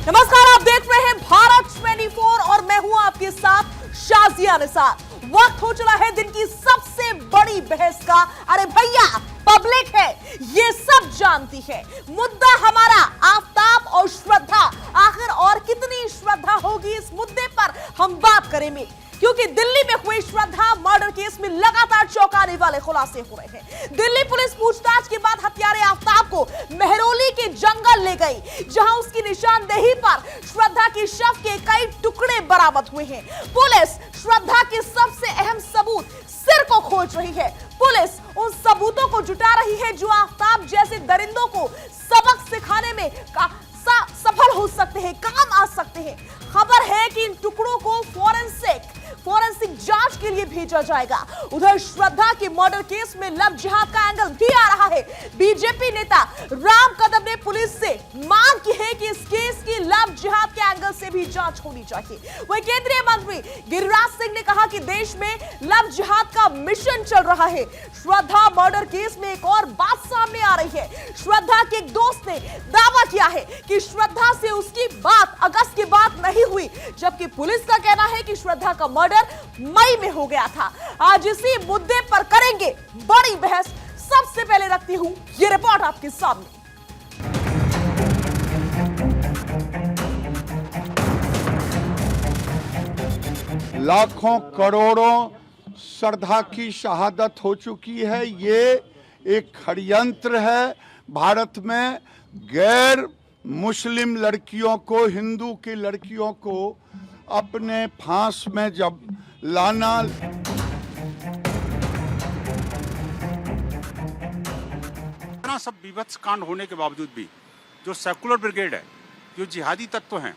नमस्कार, आप देख रहे हैं भारत 24 और मैं हूं आपके साथ शाजिया निसार। वक्त हो चला है दिन की सबसे बड़ी बहस का। अरे भैया, पब्लिक है, ये सब जानती है। मुद्दा हमारा आफताब और श्रद्धा। आखिर और कितनी श्रद्धा होगी इस मुद्दे पर हम बात करेंगे, क्योंकि दिल्ली में हुए श्रद्धा मर्डर केस में लगातार चौंकाने वाले खुलासे हो रहे हैं। दिल्ली पुलिस पूछताछ के बाद हत्यारे आफताब को मेहरौली के जंगल ले गई, जहां उसकी निशानदेही पर श्रद्धा के शव के कई टुकड़े बरामद हुए हैं। पुलिस श्रद्धा के सबसे अहम सबूत सिर को खोज रही है। पुलिस उन सबूतों को जुटा रही है जो आफताब जैसे दरिंदों को सबक सिखाने में सफल हो सकते हैं, काम आ सकते हैं। खबर है कि इन टुकड़ों को फोरेंसिक जांच के लिए भेजा जाएगा। उधर श्रद्धा के मर्डर केस में लव जिहाद का एंगल भी आ रहा है। बीजेपी नेता राम कदम ने पुलिस से मांग की है कि इस केस की लव जिहाद के एंगल से भी जांच होनी चाहिए। वहीं केंद्रीय मंत्री गिरिराज सिंह ने कहा कि देश में लव जिहाद का मिशन चल रहा है। श्रद्धा मर्डर केस में एक और बात सामने आ रही है। श्रद्धा के एक दोस्त ने दावा किया है कि श्रद्धा से उसकी बात अगस्त के बाद नहीं हुई, जबकि पुलिस का कहना है कि श्रद्धा का मर्डर मई में हो गया था। आज इसी मुद्दे पर करेंगे बड़ी बहस। सबसे पहले रखती हूं ये रिपोर्ट आपके सामने। लाखों करोड़ों श्रद्धा की शहादत हो चुकी है। ये एक षड्यंत्र है। भारत में गैर मुस्लिम लड़कियों को, हिंदू की लड़कियों को अपने फांस में जब लाना, इतना सब विभत्स कांड होने के बावजूद भी जो सेकुलर ब्रिगेड है, जो जिहादी तत्व हैं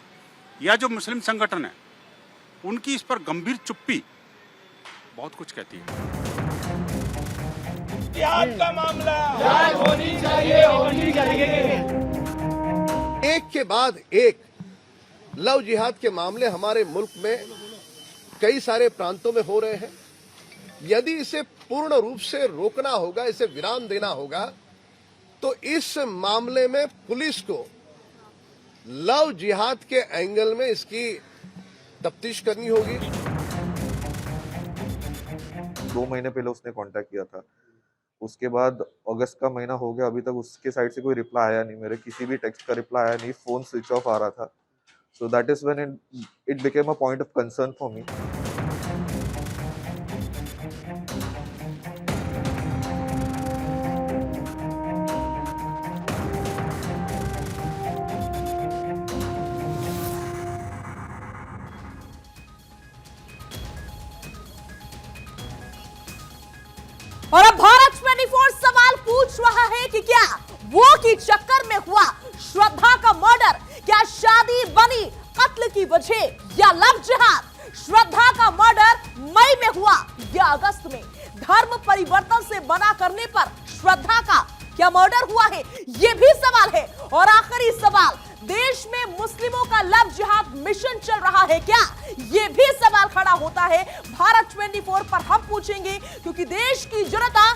या जो मुस्लिम संगठन है, उनकी इस पर गंभीर चुप्पी बहुत कुछ कहती है। जिहाद का मामला जांच होनी चाहिए। एक के बाद एक लव जिहाद के मामले हमारे मुल्क में कई सारे प्रांतों में हो रहे हैं। यदि इसे पूर्ण रूप से रोकना होगा, इसे विराम देना होगा, तो इस मामले में पुलिस को लव जिहाद के एंगल में इसकी तफ्तीश करनी होगी। 2 महीने पहले उसने कांटेक्ट किया था। उसके बाद अगस्त का महीना हो गया, अभी तक उसके साइड से कोई रिप्लाई आया नहीं। मेरे किसी भी टेक्स्ट का रिप्लाई आया नहीं। फोन स्विच ऑफ आ रहा था। So that is when it became a point of concern for me. और अब भारत 24 सवाल पूछ रहा है कि क्या वो की चक्कर में हुआ श्रद्धा का मर्डर, क्या शादी बनी कत्ल की वजह या लव जिहाद? श्रद्धा का मर्डर मई में हुआ या अगस्त में? धर्म परिवर्तन से मना करने पर श्रद्धा का क्या मर्डर हुआ है? यह भी सवाल है। और आखिरी सवाल, देश में मुस्लिमों का लव जिहाद मिशन चल रहा है क्या? यह भी सवाल खड़ा होता है। भारत 24 पर हम पूछेंगे, क्योंकि देश की जनता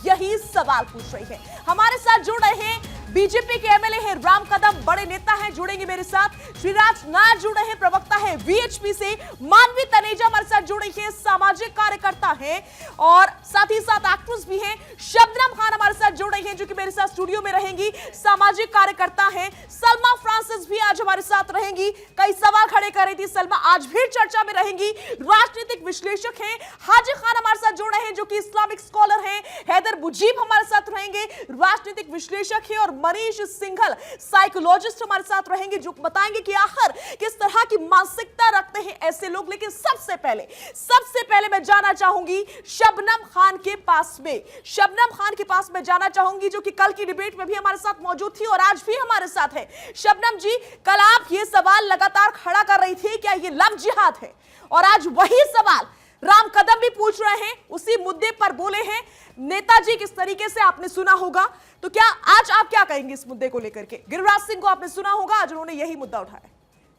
यही सवाल पूछ रही है। हमारे साथ जुड़ रहे हैं बीजेपी के एमएलए हैं राम कदम, बड़े नेता हैं, जुड़ेंगे मेरे साथ। श्रीराज नायर जुड़े हैं, प्रवक्ता है वीएचपी से। मानवी तनेजा हमारे साथ जुड़ रही है, सामाजिक कार्यकर्ता हैं और साथ ही साथ एक्ट्रेस भी हैं। शबनम खान हमारे साथ जुड़ रही हैं, जो कि मेरे साथ स्टूडियो में रहेंगी, सामाजिक कार्यकर्ता हैं। सलमा फ्रांसिस भी आज हमारे साथ रहेंगी, कई सवाल खड़े कर रही थी सलमा, आज भी चर्चा में रहेंगी। राजनीतिक विश्लेषक हैं हाजी खान हमारे साथ जुड़ रहे हैं, जो कि इस्लामिक स्कॉलर हैं। हैदर मुजीब हमारे साथ रहेंगे, राजनीतिक विश्लेषक हैं। और मनीष सिंघल साइकोलॉजिस्ट हमारे साथ रहेंगे, जो बताएंगे कि आखिर किस तरह की मानसिकता रखते हैं ऐसे लोग। लेकिन सबसे पहले मैं जाना चाहूंगी शबनम खान के पास में। शबनम खान के पास मैं जाना चाहूंगी, जो कि कल की डिबेट में भी हमारे साथ मौजूद थी और आज भी हमारे साथ है। शबनम जी, कल आप ये सवाल लगातार खड़ा कर रही थी, क्या ये लव जिहाद है? और आज वही सवाल राम कदम भी पूछ रहे हैं, उसी मुद्दे पर बोले हैं नेताजी। किस तरीके से आपने सुना होगा, तो क्या आज आप क्या कहेंगे इस मुद्दे को लेकर के? गिरिराज सिंह को आपने सुना होगा, आज उन्होंने यही मुद्दा उठाया।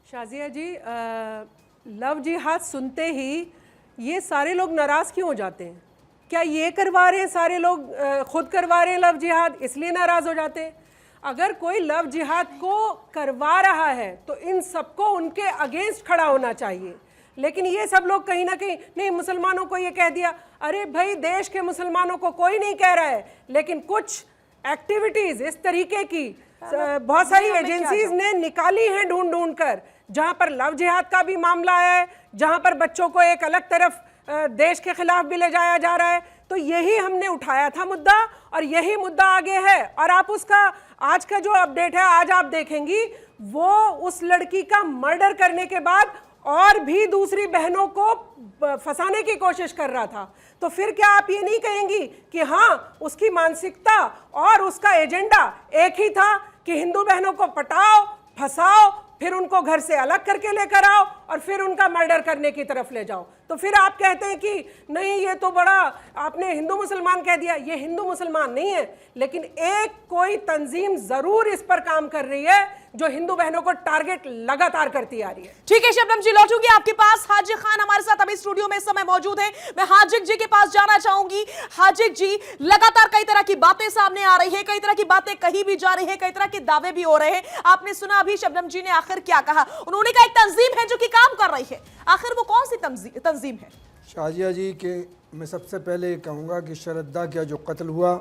शाजिया जी, लव जिहाद सुनते ही ये सारे लोग नाराज क्यों हो जाते हैं? क्या ये करवा रहे हैं सारे लोग, खुद करवा रहे हैं लव जिहाद, इसलिए नाराज हो जाते हैं? अगर कोई लव जिहाद को करवा रहा है तो इन सबको उनके अगेंस्ट खड़ा होना चाहिए। लेकिन ये सब लोग कहीं ना कहीं नहीं, मुसलमानों को ये कह दिया। अरे भाई, देश के मुसलमानों को कोई नहीं कह रहा है, लेकिन कुछ एक्टिविटीज इस तरीके की बहुत सारी एजेंसीज ने निकाली हैं ढूंढ ढूंढ कर, जहां पर लव जिहाद का भी मामला है, जहां पर बच्चों को एक अलग तरफ देश के खिलाफ भी ले जाया जा रहा है। तो यही हमने उठाया था मुद्दा और यही मुद्दा आगे है। और आप उसका आज का जो अपडेट है, आज आप देखेंगी, वो उस लड़की का मर्डर करने के बाद और भी दूसरी बहनों को फंसाने की कोशिश कर रहा था। तो फिर क्या आप ये नहीं कहेंगी कि हाँ, उसकी मानसिकता और उसका एजेंडा एक ही था कि हिंदू बहनों को पटाओ, फंसाओ, फिर उनको घर से अलग करके लेकर आओ और फिर उनका मर्डर करने की तरफ ले जाओ। तो फिर आप कहते हैं कि नहीं, ये तो बड़ा आपने हिंदू मुसलमान कह दिया। ये हिंदू मुसलमान नहीं है, लेकिन एक कोई तंजीम जरूर इस पर काम कर रही है जो हिंदू बहनों को टारगेट लगातार करती आ रही है। ठीक है शबनम जी, लौटूंगी आपके पास। हाजिक खान हमारे साथ अभी स्टूडियो में इस समय मौजूद है। मैं हाजिक जी के पास जाना चाहूंगी। हाजिक जी, लगातार कई तरह की बातें सामने आ रही है, कई तरह की बातें कही भी जा रही है, कई तरह के दावे भी हो रहे हैं। आपने सुना अभी शबनम जी ने आखिर क्या कहा। उन्होंने कहा एक तंजीम है जो कि काम कर रही है। आखिर वो कौन सी तंजीम है? शाजिया जी के मैं सबसे पहले ये कहूँगा कि शरदा का जो कत्ल हुआ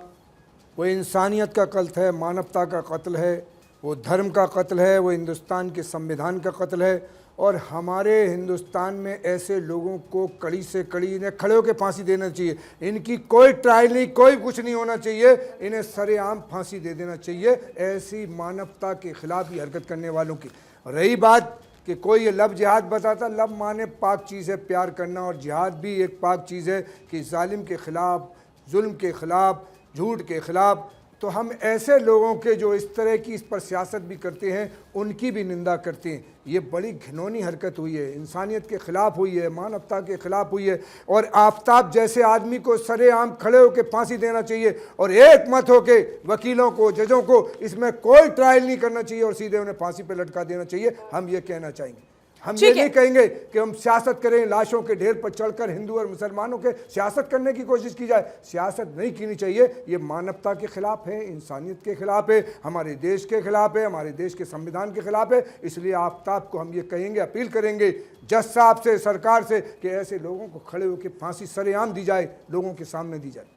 वो इंसानियत का कत्ल है, मानवता का कत्ल है, वो धर्म का कत्ल है, वो हिंदुस्तान के संविधान का कत्ल है। और हमारे हिंदुस्तान में ऐसे लोगों को कड़ी से कड़ी इन्हें खड़े होकर फांसी देना चाहिए। इनकी कोई ट्रायल नहीं, कोई कुछ नहीं होना चाहिए, इन्हें सरेआम फांसी दे देना चाहिए, ऐसी मानवता के खिलाफ ही हरकत करने वालों की। रही बात कि कोई ये लव जिहाद बताता, लव माने पाक चीज़ है, प्यार करना, और जिहाद भी एक पाक चीज़ है कि जालिम के ख़िलाफ़, जुल्म के ख़िलाफ़, झूठ के ख़िलाफ़। तो हम ऐसे लोगों के जो इस तरह की इस पर सियासत भी करते हैं उनकी भी निंदा करते हैं। ये बड़ी घिनौनी हरकत हुई है, इंसानियत के ख़िलाफ़ हुई है, मानवता के ख़िलाफ़ हुई है। और आफ्ताब जैसे आदमी को सरेआम खड़े होकर फांसी देना चाहिए और एक मत होके वकीलों को, जजों को इसमें कोई ट्रायल नहीं करना चाहिए और सीधे उन्हें फांसी पर लटका देना चाहिए। हम ये कहना चाहेंगे। हम ये नहीं कहेंगे कि हम सियासत करें, लाशों के ढेर पर चढ़कर हिंदू और मुसलमानों के सियासत करने की कोशिश की जाए। सियासत नहीं करनी चाहिए। ये मानवता के खिलाफ है, इंसानियत के खिलाफ है, हमारे देश के खिलाफ है, हमारे देश के संविधान के खिलाफ है। इसलिए आफ्ताब को हम ये कहेंगे, अपील करेंगे जज साहब से, सरकार से कि ऐसे लोगों को खड़े होकर फांसी सरेआम दी जाए, लोगों के सामने दी जाए।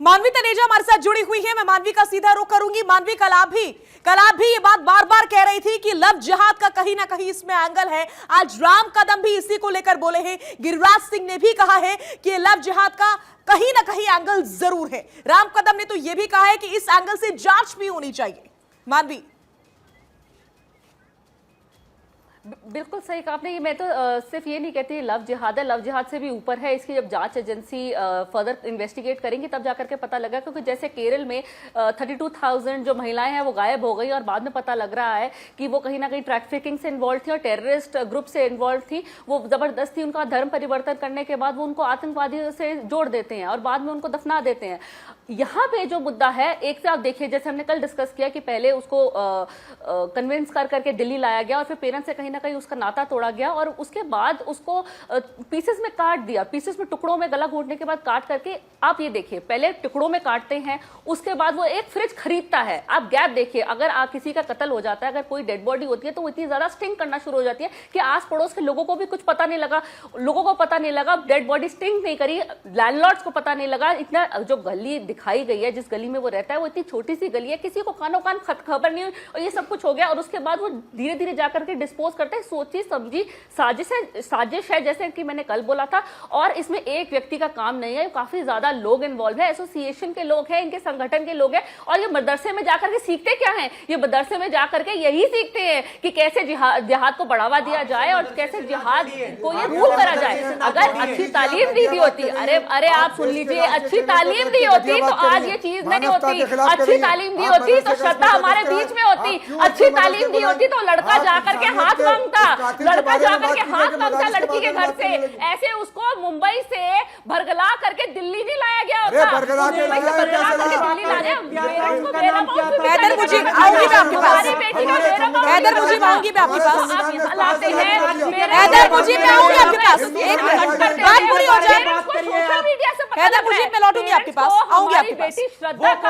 मानवी तनेजा हमारे साथ जुड़ी हुई है। मैं मानवी का सीधा रुख करूंगी। मानवी, कल आप भी ये बात बार बार कह रही थी कि लव जिहाद का कहीं ना कहीं इसमें एंगल है। आज राम कदम भी इसी को लेकर बोले हैं। गिरिराज सिंह ने भी कहा है कि लव जिहाद का कहीं ना कहीं एंगल जरूर है। राम कदम ने तो यह भी कहा है कि इस एंगल से जांच भी होनी चाहिए। मानवी, बिल्कुल सही कहा आपने। ये मैं तो सिर्फ ये नहीं कहती लव जिहाद है, लव जिहाद से भी ऊपर है। इसकी जब जांच एजेंसी फर्दर इन्वेस्टिगेट करेंगी तब जाकर के पता लगा। क्योंकि जैसे केरल में 32,000 जो महिलाएं हैं वो गायब हो गई और बाद में पता लग रहा है कि वो कहीं ना कहीं ट्रैफिकिंग से इन्वॉल्व थी और टेररिस्ट ग्रुप से इन्वॉल्व थी। वो जबरदस्ती उनका धर्म परिवर्तन करने के बाद वो उनको आतंकवादियों से जोड़ देते हैं और बाद में उनको दफना देते हैं। यहाँ पे जो मुद्दा है, एक से आप देखिए, जैसे हमने कल डिस्कस किया कि पहले उसको कन्विंस कर करके दिल्ली लाया गया और फिर पेरेंट्स से कहीं ना कहीं उसका नाता तोड़ा गया और उसके बाद उसको पीसेस में काट दिया। पीसेस में, टुकड़ों में गला घोटने के बाद काट करके, आप ये देखिए, पहले टुकड़ों में काटते हैं, उसके बाद वो एक फ्रिज खरीदता है। आप गैप देखिए, अगर आप किसी का कत्ल हो जाता है, अगर कोई डेड बॉडी होती है तो वो इतनी ज्यादा स्टिंक करना शुरू हो जाती है कि आस पड़ोस के लोगों को भी कुछ पता नहीं लगा, लोगों को पता नहीं लगा, डेड बॉडी स्टिंक नहीं करी, लैंडलॉर्ड्स को पता नहीं लगा। इतना जो गली दिखाई गई है, जिस गली में वो रहता है, वो इतनी छोटी सी गली है, किसी को कानो कान खबर नहीं हुई और ये सब कुछ हो गया। और उसके बाद वो धीरे धीरे जाकर के डिस्पोज करते हैं। सोची समझी साजिश है, जैसे कि मैंने कल बोला था। और इसमें एक व्यक्ति का काम नहीं है, काफी ज्यादा लोग इन्वॉल्व है, एसोसिएशन के लोग हैं, इनके संगठन के लोग हैं। और ये मदरसे में जाकर के सीखते क्या हैं? ये मदरसे में जाकर के यही सीखते हैं कि कैसे जिहाद को बढ़ावा दिया जाए और कैसे जिहाद को ये रूल करा जाए। अगर अच्छी तालीम दी होती, अरे आप सुन लीजिए, अच्छी तालीम दी होती तो आज ये चीज नहीं होती। अच्छी तालीम दी होती तो श्रद्धा हमारे बीच में होती। अच्छी तालीम दी होती तो लड़का जाकर के हाथ मांगता, कातिल के लड़का बारे में जाकर बात के कीजिए हाथ कि मांगता मदारिस के लड़की के बारे में घर बात से, करने लगी। ऐसे उसको मुंबई से भरगला करके दिल्ली नहीं लाया गया अरे होता। भरगला के मुंबई से लाया, भरगला कैसे करके लाया? दिल्ली ला रहे हैं। पेरेंट्स को मेरा बाप भी हैदर बेचारे मुझीब, का आऊंगी मैं आपके पास। हमारी बेटी का मेरा बाप हैदर भी मुझीब, आऊंगी मैं आपके बेचारा। पास। आप यहाँ लाते हैं, मेरे हैदर मुझीब, मैं आऊंगी आपके पास। एक मिनट, बात पूरी हो जाए। सोशल मीडिया से पता हैदर लग रहा मुझीब, है। मैं लौटूंगी आपके पास, पेरेंट्स को आऊंगी आपके हमारी पास। बेटी श्रद्धा का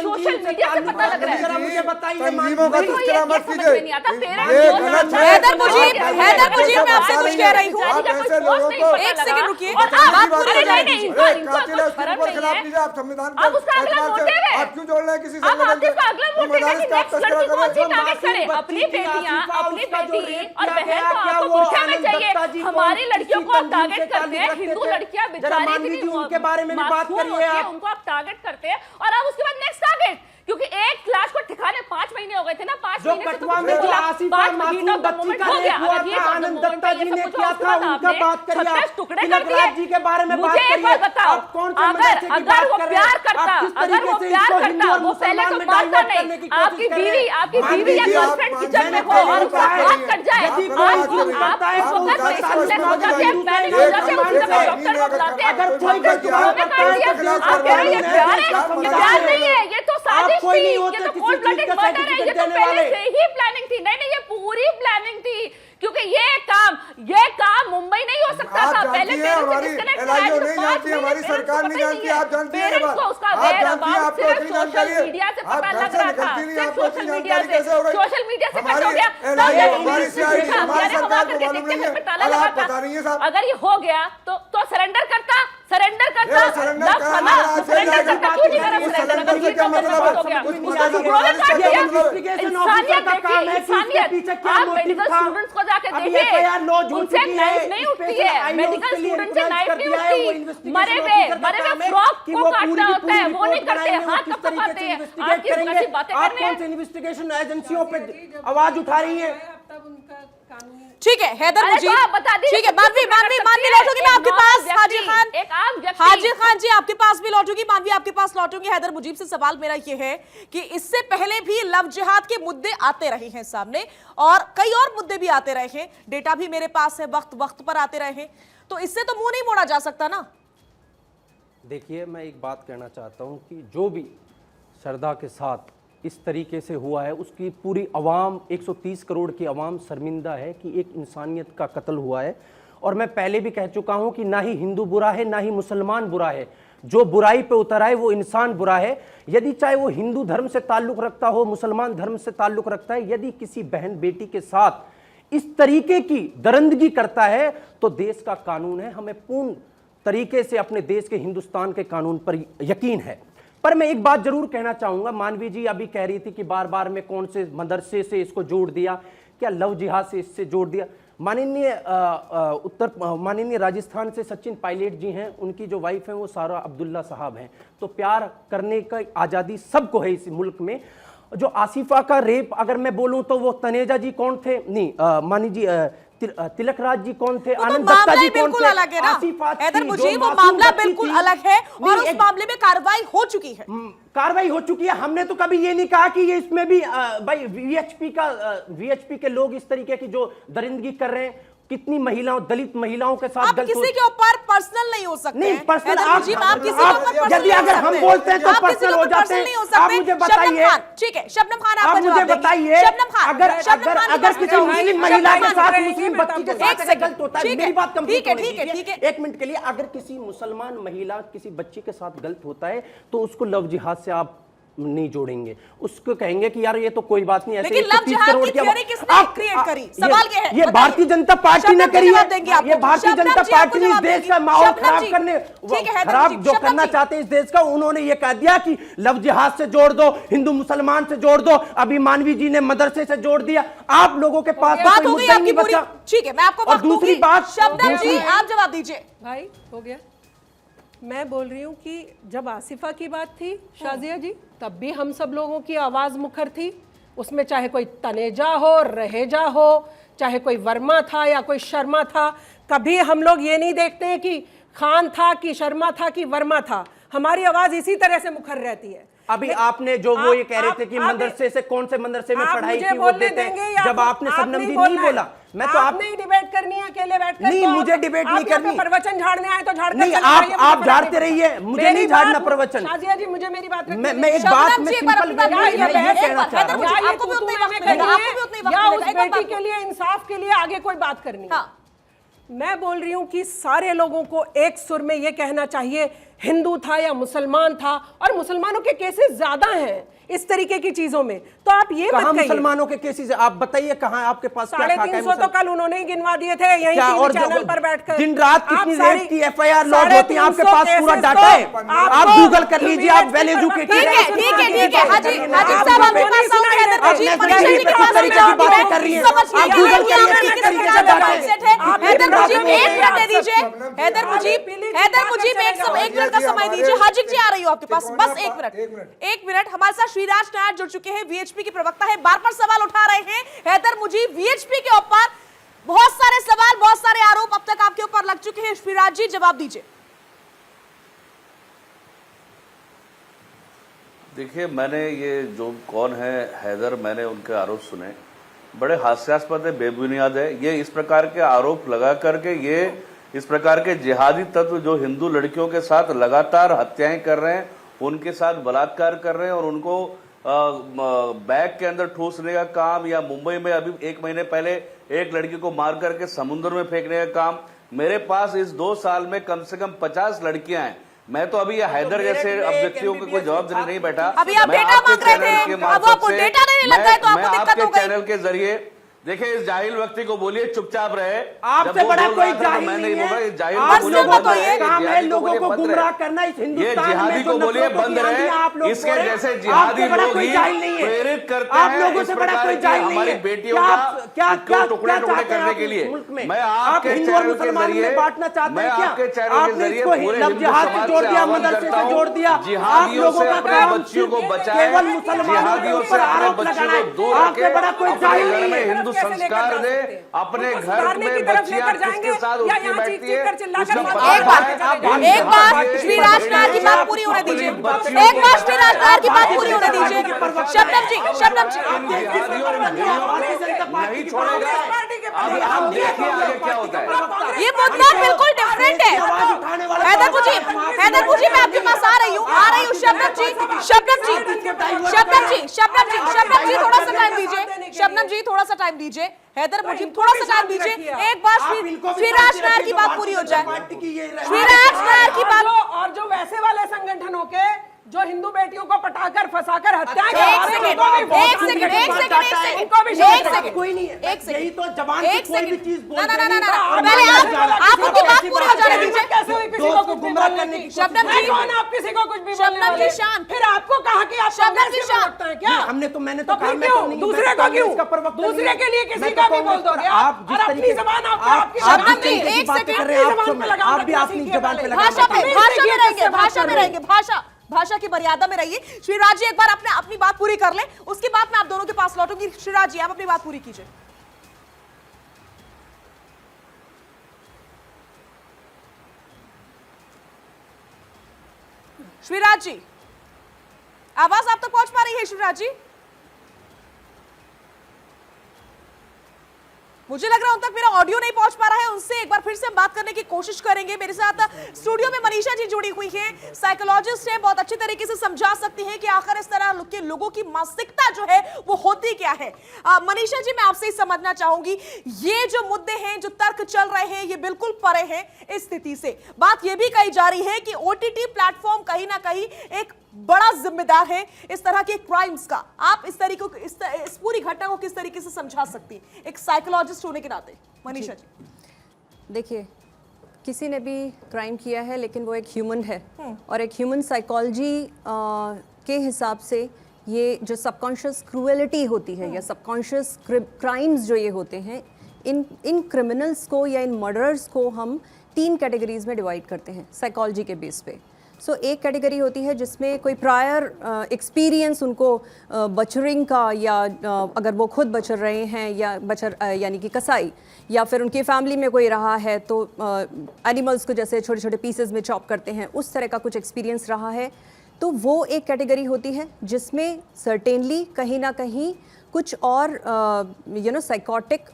सोशल मीडिया से पता लग रहा है। मुझे बताइए, तंजीमों का मुझे तस्करा ये मत समझ कीजिए। में नहीं आता, पेरेंट्स ये रोज गलत आता है। है। हैदर मुझीब, हैदर मुझीब, मैं आपसे कुछ कह रही हूँ। बेचारी का कोई ऐसे पोस्ट लोगों नहीं को- पता एक लगा। सेकंड रुकिए, और बात आप पूरी हो अरे जाएगी। नहीं, इनको कातिल आपको है, उसके शर्म ऊपर नहीं खिलाफ है। कीजिए, आप संविधान अब उसका अगला एतबार से- मोटिव है। आप क्यों जोड़ रहे हैं किसी अब संगठन आपके से? का अगला तो मोटिव है मदारिस कि का आप नेक्स्ट तस्करा लड़की कर कौन सी रहे हैं। टारगेट करे, अपनी बेटियां, अपनी बेटी और बहन को आपको पूछे में चाहिए। हमारी लड़कियों को आप टारगेट करते हैं, हिंदू लड़कियां बेचारी इतनी उनके बारे में भी बात मासूम करिए होती है, आप। उनको आप टारगेट करते हैं और अब उसके बाद नेक्स्ट टारगेट, क्योंकि एक क्लास को ठिकाने 5 महीने हो गए थे ना, 5 जो महीने से कटवा में जो आसिफा मासूम बच्ची का रेप हुआ था, आनंद दत्ता जी ने किया था, उनका बात करिए आप। तिलक राज जी के बारे में बात मुझे एक करिए। बात बताओ, आप कौन से मदरसे की अगर बात वो कर रहे प्यार हैं? करता, आप किस अगर तरीके वो से प्यार इसको हिंदू करता, और वो पहले मुसलमान तो में मानता डाइवर्ट करने नहीं। की कोशिश आपकी कर रहे बीवी, हैं। आपकी मान बीवी या लीजिए, आप गर्लफ्रेंड मान किचन में लीजिए, हो और आप उसका बात हाथ कट जाए, यदि आप कोई बात झूठ करिए। करता है आप तो उस उसका गाली ताल्लुक से मौत मत से लगाइए। पैनिक हो एक जाते हैं, मिनट, उसके बाद एक डॉक्टर को मिनट, बुलाते हैं। अगर कोई आप गलती आप करता है के तो खिलाफ आप कह रहे हैं ये कार्रवाई प्यार है, आप ये मना प्यार रहे नहीं हैं। है, ये तो साजिश कोई थी, नहीं ये होते तो किसी कोल्ड चीज ब्लडेड का मर्डर है, ये सर्टिफिकेट तो देने पहले वाले। से ही प्लानिंग थी। नहीं, ये पूरी प्लानिंग थी, क्योंकि ये काम मुंबई नहीं हो सकता आप था। जानती पहले हैं, पेरेंट्स से हमारी डिस्कनेक्ट एलआईओ कराया, नहीं जो 5 जानती, हमारी महीने सरकार पेरेंट्स नहीं को जानती, पता आप जानती हैं ये पेरेंट्स बात। को उसका आप वेयर जानती हैं, अबाउट आपको सिर्फ इतनी सोशल जानकारी है। मीडिया से आप पता घर लग से रहा था, निकलती नहीं, सिर्फ आपको सोशल इतनी मीडिया जानकारी कैसे हो गई? सोशल मीडिया से कट हो हमारी गया। एलआईओ, तब हमारी सीआईडी, हम हमारी कह रहे हैं, सरकार हम को आकर मालूम के नहीं है। पता और लगा आप था। बता रही हैं साहब। अगर ये हो गया तो सरेंडर करता, सरेंडर करता, ये सरेंडर तब करा, खाना आज से सरेंडर जाएगा। करता, क्यों नहीं करा उस सरेंडर? सरेंडर से ये क्या तो मतलब बहुत है? हो गया। उस उसको मदरसे गोले का काट दिया। इन्वेस्टिगेशन ऑफिसर का काम है कि इसके पीछे क्या आप मोटिव मेडिकल था। स्टूडेंट्स को जाके अभी देखिए, FIR लॉन्च हो उनसे चुकी है, नाइफ नहीं उठती है, स्पेशल मेडिकल के लिए स्टूडेंट से इंप्लांट नाइफ कर नहीं दिया है, वो उठती, इन्वेस्टिगेशन मरे ऑफिसर का हुए काम है फ्रॉक कि को वो काटना पूरी की होता है, पूरी वो नहीं रिपोर्ट करते, बनाएंगे, वो हाथ किस कब तरीके कपाते से हैं। इन्वेस्टिगेट आप किस करेंगे। कैसी बातें आप कर रहे कौन हैं? से इन्वेस्टिगेशन एजेंसियों पे आवाज उठा रही हैं? ठीक है हैदर अरे मुझीब, तो आप बता दीजिए, ठीक है, सब कुछ मानवी कर मानवी सकती है। लौटूंगी मैं एक आपके नॉर्मल पास। व्यक्ति, हाजी खान, एक आम व्यक्ति। हाजी खान जी आपके पास भी लौटूंगी, मानवी आपके पास लौटूंगी। हैदर मुजीब से सवाल मेरा ये है कि इससे पहले भी लव जिहाद के मुद्दे आते रहे हैं सामने, और कई और मुद्दे भी आते रहे हैं, डेटा भी मेरे पास है, वक्त वक्त पर आते रहे हैं, तो इससे तो मुंह नहीं मोड़ा जा सकता ना। देखिए, मैं एक बात कहना चाहता हूं कि जो भी श्रद्धा के साथ इस तरीके से हुआ है, उसकी पूरी अवाम, 130 करोड़ की अवाम शर्मिंदा है कि एक इंसानियत का कत्ल हुआ है। और मैं पहले भी कह चुका हूं कि ना ही हिंदू बुरा है, ना ही मुसलमान बुरा है, जो बुराई पे उतर आए वो इंसान बुरा है। यदि चाहे वो हिंदू धर्म से ताल्लुक़ रखता हो, मुसलमान धर्म से ताल्लुक़ रखता है, यदि किसी बहन बेटी के साथ इस तरीके की दरिंदगी करता है तो देश का कानून है, हमें पूर्ण तरीके से अपने देश के हिंदुस्तान के कानून पर यकीन है। पर मैं एक बात जरूर कहना चाहूंगा, मानवी जी अभी कह रही थी कि बार बार में कौन से मदरसे से इसको जोड़ दिया, क्या लव जिहाद से इससे जोड़ दिया। माननीय राजस्थान से सचिन पायलट जी हैं, उनकी जो वाइफ है वो सारा अब्दुल्ला साहब हैं। तो प्यार करने का आज़ादी सबको है इस मुल्क में। जो आसिफा का रेप अगर मैं बोलूं तो वो तनेजा जी कौन थे, नहीं मानी जी तिलक राज जी कौन थे, आनंद दत्ता जी कौन थे, अलग है ना आसिफा हैदर थी, मुजीब, जो वो मासूम मामला बच्ची बिल्कुल थी। अलग है और नहीं, उस मामले में कार्रवाई हो चुकी है। कार्रवाई हो चुकी है। हमने तो कभी ये नहीं कहा कि ये इसमें भी भाई वीएचपी के लोग इस तरीके की जो दरिंदगी कर रहे हैं, कितनी महिलाओं, दलित महिलाओं के साथ आप किसी के ऊपर पर्सनल नहीं हो सकते। नहीं पर्सनल, हैदर आप मुजीब, आप किसी के ऊपर पर्सनल यदि नहीं हो अगर हम सकते। बोलते हैं तो आप किसी पर्सनल के हो ऊपर जाते पर्सनल नहीं हो हैं। सकते। आप मुझे शबनम बताइए, खान, ठीक है, शबनम खान आप आपका मुझे जवाब देंगी। बताइए, शबनम खान, अगर शबनम अगर खान अगर के किसी पास मुस्लिम जाओ। महिला के शबनम साथ खान, मुस्लिम बच्ची के एक साथ सेकंड, गलत होता है, ठीक मेरी है, बात कंप्लीट ठीक है, होने ठीक है, दीजिए। ठीक है। एक मिनट के लिए, अगर किसी मुसलमान महिला किसी बच्ची के साथ गलत होता है तो उसको लव जिहाद से आप नहीं जोड़ेंगे, उसको कहेंगे कि यार ये तो कोई बात नहीं, ऐसे लेकिन लव 130 जिहाद करोड़ की की थ्योरी किसने क्रिएट करी? सवाल ये है, ये भारतीय जनता पार्टी ने करी है। ये भारतीय जनता पार्टी ने इस देश का माहौल खराब करने, खराब जो करना चाहते हैं इस देश का, उन्होंने ये कह दिया कि लव जिहाद से जोड़ दो, हिंदू मुसलमान से जोड़ दो। अभी मानवी जी ने मदरसे से जोड़ दिया। आप लोगों के पास बात हो गई आपकी पूरी, ठीक है, मैं आपको और दूसरी बात, शबनम जी आप जवाब दीजिए। भाई हो गया। मैं बोल रही हूँ कि जब आसिफा की बात थी शाजिया जी, तब भी हम सब लोगों की आवाज़ मुखर थी। उसमें चाहे कोई तनेजा हो, रहेजा हो, चाहे कोई वर्मा था या कोई शर्मा था, कभी हम लोग ये नहीं देखते हैं कि खान था कि शर्मा था कि वर्मा था। हमारी आवाज़ इसी तरह से मुखर रहती है। अभी आपने जो वो ये कह रहे थे कि मदरसे से कौन से मदरसे में पढ़ाई की वो देते हैं, जब आपने शबनम जी नहीं बोला, मैं तो आप नहीं डिबेट करनी है अकेले बैठकर, नहीं मुझे डिबेट नहीं करनी, प्रवचन झाड़ने आए तो झाड़कर नहीं, आप झाड़ते रहिए, मुझे नहीं झाड़ना प्रवचन। शाजिया जी मुझे मेरी बात मैं एक बात में सिंपल कहना चाह रहा हूँ, आपको भी उतनी वक्त करनी है या उस बेटी के लिए इंसाफ के लिए आगे कोई बात करनी है। मैं बोल रही हूं कि सारे लोगों को एक सुर में यह कहना चाहिए हिंदू था या मुसलमान था, और मुसलमानों के केसेस ज्यादा हैं इस तरीके की चीजों में, तो आप ये मत कहिए। मुसलमानों के केसेस आप बताइए कहां आपके पास क्या खाका है? 350 तो कल उन्होंने ही गिनवा दिए थे यहीं टीवी चैनल पर बैठकर। दिन रात कितनी रेप की एफआईआर लॉन्च होती है, आपके पास पूरा डाटा है, आप गूगल कर लीजिए, आप वेल एजुकेटेड हैं। ठीक है हाजी साहब, आपके पास साउंड हैदर मुजीब परेशानी के पास तरीके की बातें कर रही हैं, आप गूगल कर लीजिए किस तरीके से डाटा है। हैदर मुजीब 1 मिनट दे दीजिए, हैदर मुजीब 1 मिनट का समय दीजिए। हाजिक जी आ रही हो आपके पास, बस 1 मिनट। हमारे साथ श्रीराज नायर जुड़ चुके हैं, वीएचपी के प्रवक्ता है, बार बार सवाल उठा रहे हैं हैदर मुजीब वीएचपी के ऊपर। बहुत सारे सवाल, बहुत सारे आरोप अब तक आपके ऊपर लग चुके हैं, श्रीराज जी जवाब दीजिए। देखिए, मैंने ये जो कौन है हैदर, मैंने उनके आरोप सुने, बड़े हास्यास्पद है, बेबुनियाद है। ये इस प्रकार के आरोप लगा करके ये इस प्रकार के जिहादी तत्व जो हिंदू लड़कियों के साथ लगातार हत्याएं कर रहे हैं, उनके साथ बलात्कार कर रहे हैं और उनको बैग के अंदर ठूसने का काम, या मुंबई में अभी 1 महीने पहले एक लड़की को मार करके समुद्र में फेंकने का काम। मेरे पास इस 2 साल में कम से कम 50 लड़कियां हैं। मैं तो अभी हैदर जैसे व्यक्तियों को कोई जवाब देने नहीं बैठा। अभी आप डेटा मांग रहे थे, अब आपको डेटा नहीं लग गया तो आपको दिक्कत हो गई। चैनल के जरिए देखिए, इस जाहिल व्यक्ति को बोलिए चुपचाप रहे। आपसे बड़ा कोई जाहिल नहीं है। आप लोगों को ये काम है लोगों को गुमराह करना इस हिंदुस्तान में। ये जिहादी को बोलिए बंद रहे। इसके जैसे जिहादी लोग ही प्रेरित करते हैं इस प्रकार की हमारी बेटियों का टुकड़े टुकड़े करने के लिए। मैं आपके चैनल के जरिए पूरे हिंदू समाज से आह्वान करता हूँ, जिहादियों से अपने बच्चियों को बचाएं, जिहादियों से अपने बच्चियों को दूर रखें, अपने घर में हिंदू संस्कार दे, अपने घर में बच्चियां किसके साथ उठती बैठती है। एक बार श्रीराज नायर की बात पूरी होने दीजिए, एक बार श्रीराज नायर की बात पूरी होने दीजिए। शबनम जी नहीं छोड़ेगा। अब आप देखिए आगे क्या होता है। ये मुद्दा बिल्कुल डिफरेंट है। हैदर मुजीब मैं आपके पास आ रही हूँ। शबनम जी थोड़ा सा टाइम दीजिए। शबनम जी थोड़ा सा टाइम दीजिए। हैदर मुजीब थोड़ा सा टाइम दीजिए। एक बार श्रीराज नायर की बात पूरी हो जाए। श्रीराज नायर की बात। और जो वैसे वाले संगठनों के जो हिंदू बेटियों को पटाकर फंसाकर हत्या एक सेकंड कोई नहीं है, यही तो जबान से कोई भी चीज बोलते हैं। पहले आप उनकी बात पूरी हो जाने दीजिए। कैसे हुई किसी को कुछ गुमराह करने की? शबनम जी, आप किसी को कुछ भी शबनम जी शांत। फिर आपको कहा कि आप शबनम जी शांत हैं क्या? हमने तो मैंने तो फिर क्यों दूसरे को क्यों? दूसरे के लिए किसी का भी बोल दोगे आप? और अपनी जबान आपकी शबनम जी एक सेकंड आप भी अपनी जबान पे लगा। भाषा में रहेंगे, भाषा की मर्यादा में रहिए। श्रीराज जी एक बार अपनी बात पूरी कर ले, उसके बाद मैं आप दोनों के पास लौटूंगी। श्रीराज जी आप अपनी बात पूरी कीजिए। श्रीराज जी आवाज आप तक पहुंच पा रही है? श्रीराज जी मुझे लग रहा है उन तक मेरा ऑडियो नहीं पहुंच पा रहा है। उनसे एक बार फिर से हम बात करने की कोशिश करेंगे। मेरे साथ स्टूडियो में मनीषा जी जुड़ी हुई हैं, साइकोलॉजिस्ट हैं, बहुत अच्छी तरीके से समझा सकती हैं कि आखिर इस तरह के लोगों की मानसिकता जो है वो होती क्या है। मनीषा जी मैं आपसे ही समझना चाहूंगी, ये जो मुद्दे हैं, जो तर्क चल रहे हैं, ये बिल्कुल परे हैं इस स्थिति से। बात ये भी कही जा रही है कि ओटीटी प्लेटफॉर्म कहीं ना कहीं एक बड़ा जिम्मेदार है इस तरह के क्राइम्स का। आप इस तरीके को इस पूरी घटना को किस तरीके से समझा सकती हैं एक साइकोलॉजिस्ट होने के नाते? मनीषा जी देखिए, किसी ने भी क्राइम किया है लेकिन वो एक ह्यूमन है, और एक ह्यूमन साइकोलॉजी के हिसाब से ये जो सबकॉन्शियस क्रूएलिटी होती है या सबकॉन्शियस क्राइम्स जो ये होते हैं, इन क्रिमिनल्स को या इन मर्डरर्स को हम 3 कैटेगरीज में डिवाइड करते हैं साइकोलॉजी के बेस पे। सो एक कैटेगरी होती है जिसमें कोई प्रायर एक्सपीरियंस उनको बचरिंग का, या अगर वो खुद बचर रहे हैं या बचर यानी कि कसाई, या फिर उनकी फैमिली में कोई रहा है तो एनिमल्स को जैसे छोटे छोटे पीसेस में चॉप करते हैं, उस तरह का कुछ एक्सपीरियंस रहा है तो वो एक कैटेगरी होती है जिसमें सर्टेनली कहीं ना कहीं कुछ और साइकोटिक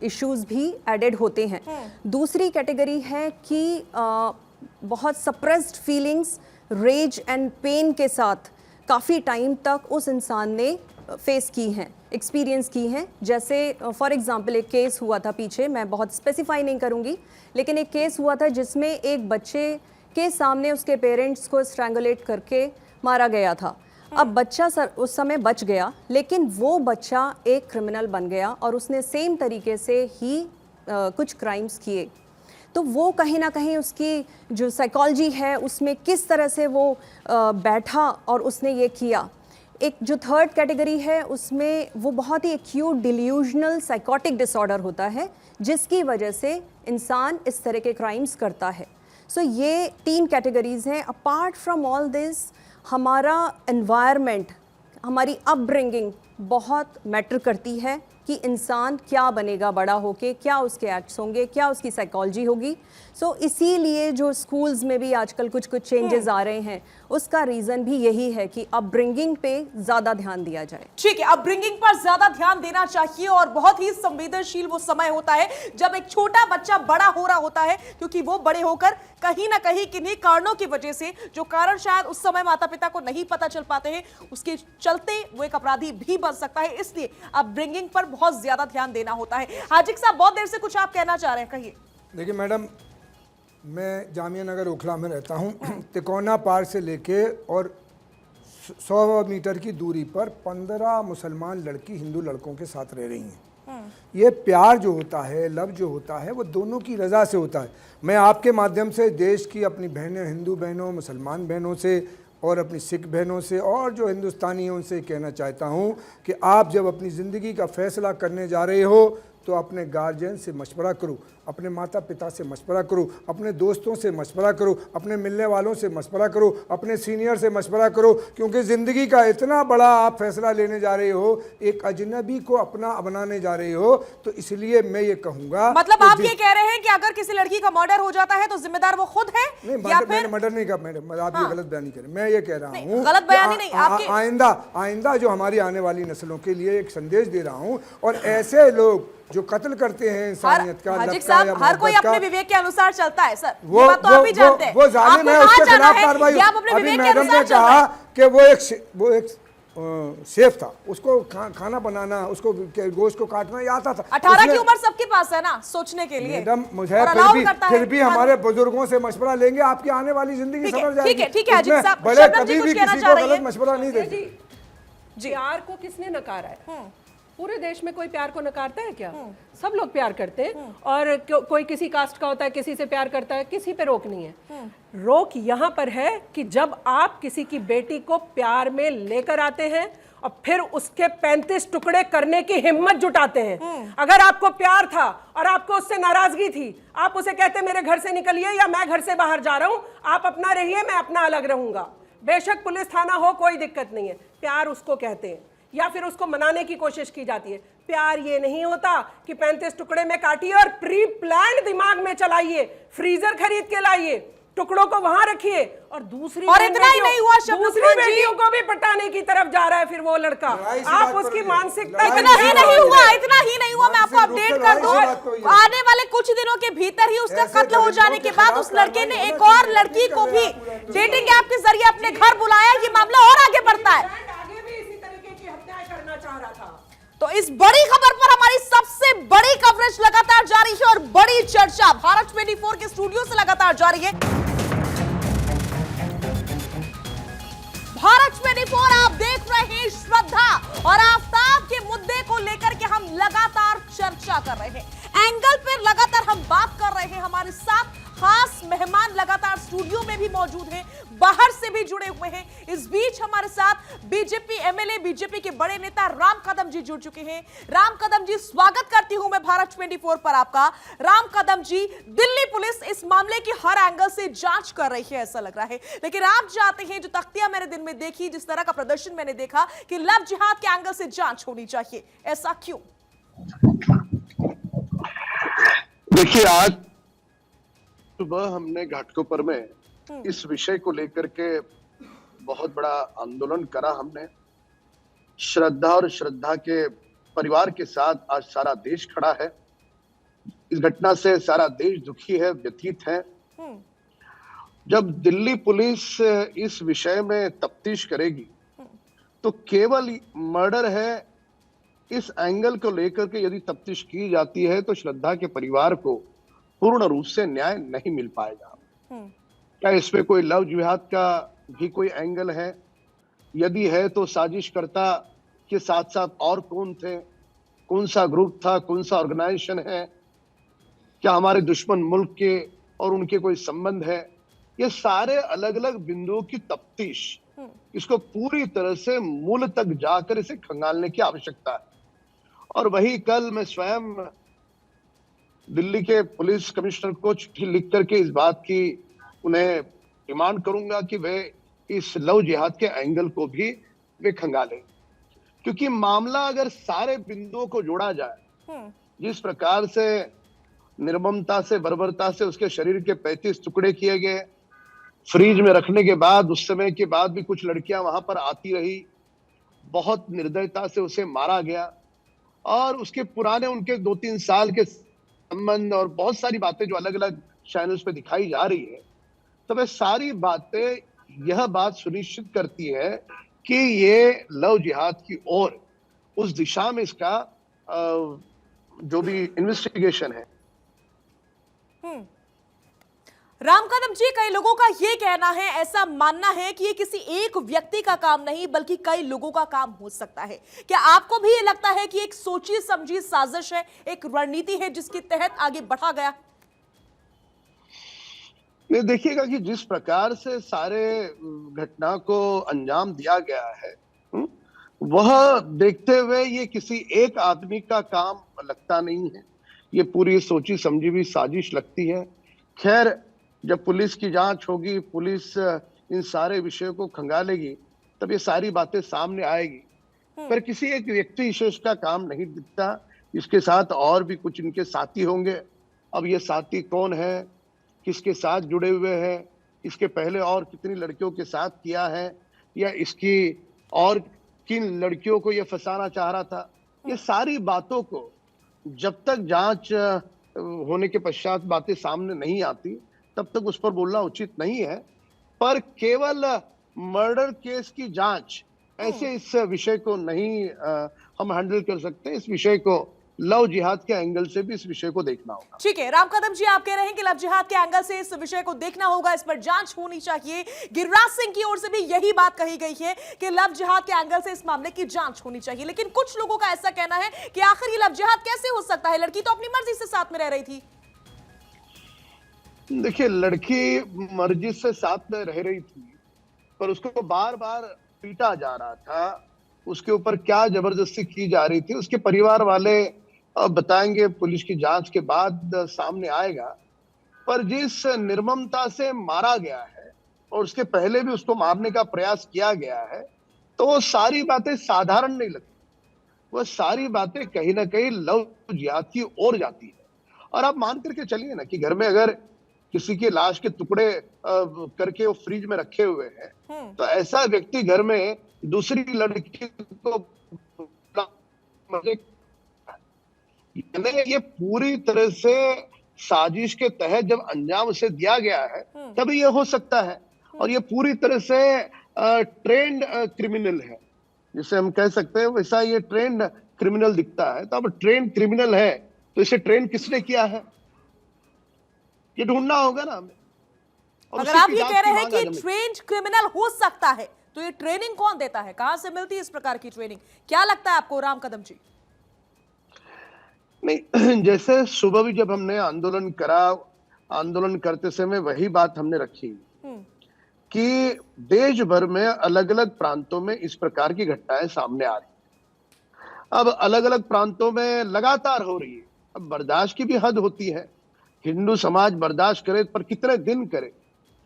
इश्यूज भी एडेड होते हैं। दूसरी कैटेगरी है कि बहुत suppressed feelings, rage and pain के साथ काफ़ी टाइम तक उस इंसान ने फेस की हैं, एक्सपीरियंस की हैं। जैसे फॉर एग्जांपल एक केस हुआ था पीछे, मैं बहुत स्पेसिफाई नहीं करूँगी, लेकिन एक केस हुआ था जिसमें एक बच्चे के सामने उसके पेरेंट्स को स्ट्रैंगुलेट करके मारा गया था। अब बच्चा उस समय बच गया, लेकिन वो बच्चा एक क्रिमिनल बन गया और उसने सेम तरीके से ही कुछ क्राइम्स किए। तो वो कहीं ना कहीं उसकी जो साइकोलॉजी है उसमें किस तरह से वो बैठा और उसने ये किया। एक जो थर्ड कैटेगरी है उसमें वो बहुत ही एक्यूट डिल्यूजनल साइकोटिक डिसऑर्डर होता है, जिसकी वजह से इंसान इस तरह के क्राइम्स करता है। सो ये 3 कैटेगरीज हैं। अपार्ट फ्रॉम ऑल दिस, हमारा एनवायरनमेंट, हमारी अपब्रिंगिंग बहुत मैटर करती है कि इंसान क्या बनेगा बड़ा होके, क्या उसके एक्ट्स होंगे, क्या उसकी साइकोलॉजी होगी। सो इसीलिए जो स्कूल्स में भी आजकल कुछ चेंजेस आ रहे हैं, उसका रीज़न भी यही है कि अपब्रिंगिंग पे ज़्यादा ध्यान दिया जाए। ठीक है, अपब्रिंगिंग पर ज्यादा ध्यान देना चाहिए और बहुत ही संवेदनशील वो समय होता है जब एक छोटा बच्चा बड़ा हो रहा होता है, क्योंकि वो बड़े होकर कहीं ना कहीं किन्हीं कारणों की वजह से, जो कारण शायद उस समय माता पिता को नहीं पता चल पाते हैं, उसके चलते वो एक अपराधी भी बन सकता है। इसलिए अपब्रिंगिंग पर बहुत ज्यादा ध्यान देना होता है। हाजिक साहब, बहुत देर से कुछ आप कहना चाह रहे हैं, कहिए। देखिए मैडम, मैं जामिया नगर ओखला में रहता हूँ। तिकोना पार्क से लेके और 100 मीटर की दूरी पर 15 मुसलमान लड़की हिंदू लड़कों के साथ रह रही हैं। ये प्यार जो होता है, लव जो होता है, वो दोनों की रज़ा से होता है। मैं आपके माध्यम से देश की अपनी बहनें, हिंदू बहनों, मुसलमान बहनों से और अपनी सिख बहनों से और जो हिंदुस्तानी हैं उनसे कहना चाहता हूँ कि आप जब अपनी ज़िंदगी का फ़ैसला करने जा रहे हो तो अपने गार्जियन से मशवरा करो, अपने माता पिता से मशवरा करो, अपने दोस्तों से मशवरा करो, अपने मिलने वालों से मशवरा करो, अपने सीनियर से मशवरा करो, क्योंकि ज़िंदगी का इतना बड़ा आप फैसला लेने जा रहे हो, एक अजनबी को अपना बनाने जा रहे हो। तो इसलिए मैं ये कहूँगा, मतलब आप ये कह रहे हैं कि अगर किसी लड़की का मर्डर हो जाता है तो जिम्मेदार वो खुद है? नहीं, मैंने मर्डर नहीं कहा मैडम, आप ये गलत बयानी करें। मैं ये कह रहा हूँ, गलत बयानी नहीं, आपके आइंदा जो हमारी आने वाली नस्लों के लिए एक संदेश दे रहा हूँ। और ऐसे लोग जो कत्ल करते हैं इंसानियत का, हाजिक साहब, हर कोई अपने विवेक के अनुसार चलता है सर, वो बात तो आप भी जानते हैं। वो जालिम है, उसके खिलाफ कार्रवाई। अभी मैडम ने कहा कि वो एक शेफ था, उसको खाना बनाना, उसको गोश्त को काटना ये आता था। 18 की उम्र सबके पास है ना सोचने के लिए। मैडम, मुझे फिर भी हमारे बुजुर्गों से मशवरा लेंगे, आपकी आने वाली जिंदगी संवर जाएगी। ठीक है हाजिक साहब, बड़े कभी भी किसी को गलत मशवरा नहीं देते। प्यार को किसने नकारा है? पूरे देश में कोई प्यार को नकारता है क्या? सब लोग प्यार करते हैं। और कोई किसी कास्ट का होता है, किसी से प्यार करता है, किसी पे रोक नहीं है। रोक यहाँ पर है कि जब आप किसी की बेटी को प्यार में लेकर आते हैं और फिर उसके 35 टुकड़े करने की हिम्मत जुटाते हैं। अगर आपको प्यार था और आपको उससे नाराजगी थी, आप उसे कहते मेरे घर से निकलिए या मैं घर से बाहर जा रहा हूं, आप अपना रहिए, मैं अपना अलग रहूंगा। बेशक पुलिस थाना हो, कोई दिक्कत नहीं है। प्यार उसको कहते हैं। या फिर उसको मनाने की कोशिश की जाती है। प्यार ये नहीं होता कि 35 टुकड़े में काटिए और प्री प्लान्ड दिमाग में चलाइए, फ्रीजर खरीद के लाइए, टुकड़ों को वहां रखिए और दूसरी और इतना ही नहीं हुआ, दूसरी बेटियों को भी पटाने की तरफ जा रहा है फिर वो लड़का। आप उसकी मानसिकता, इतना ही नहीं हुआ, मैं आपको अपडेट कर दूं, आने वाले कुछ दिनों के भीतर ही उसका कत्ल हो जाने के बाद उस लड़के ने एक और लड़की को भी डेटिंग ऐप के जरिए अपने घर बुलाया। ये मामला और आगे बढ़ता है। चाह रहा था। तो इस बड़ी खबर पर हमारी सबसे बड़ी कवरेज लगातार जारी है और बड़ी चर्चा भारत 24 के स्टूडियो से लगातार जारी है। भारत 24 आप देख रहे हैं, श्रद्धा और आफताब के मुद्दे को लेकर के हम लगातार चर्चा कर रहे हैं। एंगल पर लगातार हम बात कर रहे हैं। हमारे साथ खास मेहमान लगातार स्टूडियो में भी मौजूद हैं, बाहर से भी जुड़े हुए हैं। इस बीच हमारे साथ बीजेपी एमएलए, बीजेपी के बड़े नेता राम कदम जी जुड़ चुके हैं। राम कदम जी, स्वागत करती हूं मैं भारत 24 पर आपका। राम कदम जी, दिल्ली पुलिस इस मामले की हर एंगल से जांच कर रही है ऐसा लग रहा है, लेकिन आप चाहते हैं, जो तख्तियां मैंने दिन में देखी, जिस तरह का प्रदर्शन मैंने देखा, कि लव जिहाद के एंगल से जांच होनी चाहिए, ऐसा क्यों? देखिए, आज सुबह हमने घाटकोपर में इस विषय को लेकर के बहुत बड़ा आंदोलन करा हमने। श्रद्धा और श्रद्धा के परिवार के साथ आज सारा देश खड़ा है। इस घटना से सारा देश दुखी है, व्यथित है। जब दिल्ली पुलिस इस विषय में तफ्तीश करेगी तो केवल मर्डर है इस एंगल को लेकर के यदि तफ्तीश की जाती है तो श्रद्धा के परिवार को पूर्ण रूप से न्याय नहीं मिल पाएगा। क्या इसमें कोई लव जिहाद का भी कोई एंगल है? यदि है तो साजिशकर्ता के साथ साथ और कौन थे, कौन सा ग्रुप था, कौन सा ऑर्गेनाइजेशन है? क्या हमारे दुश्मन मुल्क के और उनके कोई संबंध है? ये सारे अलग अलग बिंदुओं की तफ्तीश, इसको पूरी तरह से मूल तक जाकर इसे खंगालने की आवश्यकता है। और वही कल मैं स्वयं दिल्ली के पुलिस कमिश्नर को चिट्ठी लिख करके इस बात की उन्हें डिमांड करूंगा कि वे इस लव जिहाद के एंगल को भी वे खंगालें, क्योंकि मामला अगर सारे बिंदुओं को जोड़ा जाए, जिस प्रकार से निर्ममता से, बर्बरता से उसके शरीर के 35 टुकड़े किए गए, फ्रीज में रखने के बाद उस समय के बाद भी कुछ लड़कियां वहां पर आती रही, बहुत निर्दयता से उसे मारा गया, और उसके पुराने उनके 2-3 साल के संबंध और बहुत सारी बातें जो अलग अलग चैनल्स पे दिखाई जा रही है, तो वे सारी बातें यह बात सुनिश्चित करती है कि ये लव जिहाद की ओर उस दिशा में इसका जो भी इन्वेस्टिगेशन है। राम कदम जी, कई लोगों का ये कहना है, ऐसा मानना है कि ये किसी एक व्यक्ति का काम नहीं बल्कि कई लोगों का काम हो सकता है। क्या आपको भी ये लगता है कि एक सोची समझी साजिश है, एक रणनीति है जिसके तहत आगे बढ़ा गया? नहीं, देखिएगा कि जिस प्रकार से सारे घटना को अंजाम दिया गया है, वह देखते हुए ये किसी एक आदमी का काम लगता नहीं है, ये पूरी सोची समझी हुई साजिश लगती है। खैर, जब पुलिस की जांच होगी, पुलिस इन सारे विषयों को खंगालेगी, तब ये सारी बातें सामने आएगी। पर किसी एक व्यक्ति विशेष का काम नहीं दिखता, इसके साथ और भी कुछ इनके साथी होंगे। अब ये साथी कौन है, किसके साथ जुड़े हुए हैं, इसके पहले और कितनी लड़कियों के साथ किया है, या इसकी और किन लड़कियों को ये फंसाना चाह रहा था, ये सारी बातों को जब तक जांच होने के पश्चात बातें सामने नहीं आती तब तक उस पर बोलना उचित नहीं है। पर केवल मर्डर केस की जांच ऐसे इस विषय को नहीं हम हैंडल कर सकते। इस विषय को लव जिहाद के एंगल से भी इस विषय को देखना होगा। ठीक है, राम कदम जी, आप कह रहे हैं कि लव जिहाद के एंगल से इस विषय को देखना होगा, इस पर जांच होनी चाहिए। गिरिराज सिंह की ओर से भी यही बात कही गई है कि लव जिहाद के एंगल से इस मामले की जांच होनी चाहिए। लेकिन कुछ लोगों का ऐसा कहना है कि आखिर ये लव जिहाद कैसे हो सकता है? लड़की तो अपनी मर्जी से साथ में रह रही थी। देखिए, लड़की मर्जी से साथ में रह रही थी, पर उसको बार बार पीटा जा रहा था, उसके ऊपर क्या जबरदस्ती की जा रही थी, उसके परिवार वाले बताएंगे, पुलिस की जांच के बाद सामने आएगा। पर जिस निर्ममता से मारा गया है और उसके पहले भी उसको मारने का प्रयास किया गया है, तो वो सारी बातें साधारण नहीं लगती, वो सारी बातें कहीं ना कहीं लव जिहाद की ओर जाती है। और आप मान करके चलिए ना कि घर में अगर किसी की लाश के टुकड़े करके वो फ्रिज में रखे हुए हैं, तो ऐसा व्यक्ति घर में दूसरी लड़की को ये पूरी तरह से साजिश के तहत जब अंजाम उसे दिया गया है, तब ये हो सकता है। और ये पूरी तरह से ट्रेंड क्रिमिनल है, जिसे हम कह सकते हैं, वैसा ये ट्रेंड क्रिमिनल दिखता है। तो अब ट्रेंड क्रिमिनल है तो इसे ट्रेंड किसने किया है, ये ढूंढना होगा ना हमें। अगर आप ये कह रहे हैं कि ट्रेंड क्रिमिनल हो सकता है, तो ये ट्रेनिंग कौन देता है, कहां से मिलती है इस प्रकार की ट्रेनिंग? क्या लगता है आपको राम कदम जी? नहीं, जैसे सुबह भी जब हमने आंदोलन करा, आंदोलन करते समय वही बात हमने रखी कि देश भर में अलग अलग प्रांतों में इस प्रकार की घटनाएं सामने आ रही है। अब अलग अलग प्रांतों में लगातार हो रही है। अब बर्दाश्त की भी हद होती है, हिंदू समाज बर्दाश्त करे पर कितने दिन करे,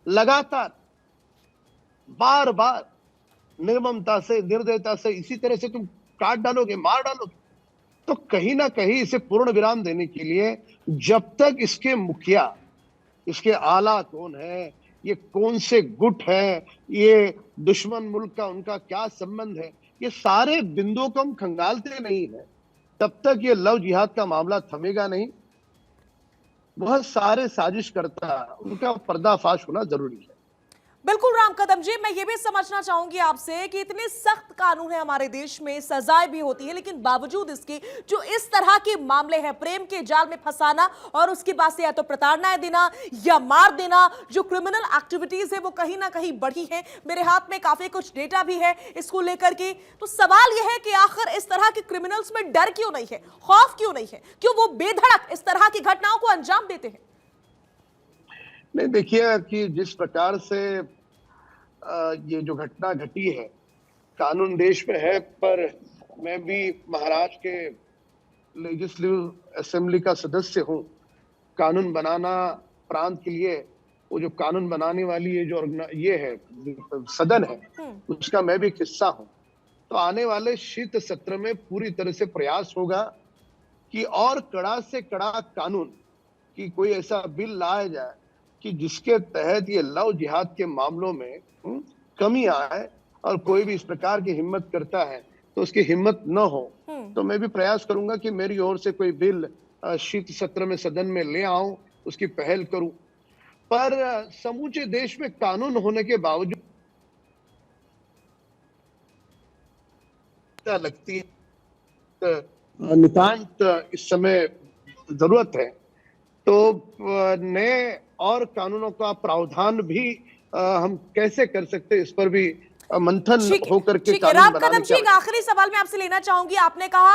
लगातार बार बार निर्ममता से, निर्दयता से इसी तरह से तुम काट डालोगे, मार डालोगे, तो कहीं ना कहीं इसे पूर्ण विराम देने के लिए जब तक इसके मुखिया, इसके आला कौन है, ये कौन से गुट है, ये दुश्मन मुल्क का उनका क्या संबंध है, ये सारे बिंदुओं को हम खंगालते नहीं है तब तक ये लव जिहाद का मामला थमेगा नहीं। बहुत सारे साजिश करता उनका पर्दाफाश होना जरूरी है। बिल्कुल राम कदम जी, मैं ये भी समझना चाहूंगी आपसे कि इतने सख्त कानून है हमारे देश में, सजाएं भी होती है, लेकिन बावजूद इसके जो इस तरह के मामले हैं, प्रेम के जाल में फंसाना और उसके बाद से या तो प्रताड़नाएं देना या मार देना, जो क्रिमिनल एक्टिविटीज है वो कहीं ना कहीं बढ़ी है। मेरे हाथ में काफी कुछ डेटा भी है इसको लेकर के। तो सवाल यह है कि आखिर इस तरह के क्रिमिनल्स में डर क्यों नहीं है, खौफ क्यों नहीं है, क्यों वो बेधड़क इस तरह की घटनाओं को अंजाम देते हैं? नहीं, देखिए कि जिस प्रकार से ये जो घटना घटी है, कानून देश में है, पर मैं भी महाराष्ट्र के लेजिस्लेटिव असेंबली का सदस्य हूँ। कानून बनाना प्रांत के लिए, वो जो कानून बनाने वाली ये है सदन है, उसका मैं भी एक हिस्सा हूँ। तो आने वाले शीत सत्र में पूरी तरह से प्रयास होगा कि और कड़ा से कड़ा कानून की कोई ऐसा बिल लाया जाए कि जिसके तहत ये लव जिहाद के मामलों में कमी आए, और कोई भी इस प्रकार की हिम्मत करता है तो उसकी हिम्मत न हो। तो मैं भी प्रयास करूंगा कि मेरी ओर से कोई बिल शीत सत्र में सदन में ले आऊं, उसकी पहल करूं। पर समूचे देश में कानून होने के बावजूद लगती है नितांत इस समय जरूरत है। तो नए और कानूनों का प्रावधान भी हम कैसे कर सकते हैं, इस पर भी मंथन होकर के राम कदम जी, एक आखिरी सवाल मैं आपसे लेना चाहूंगी। आपने कहा,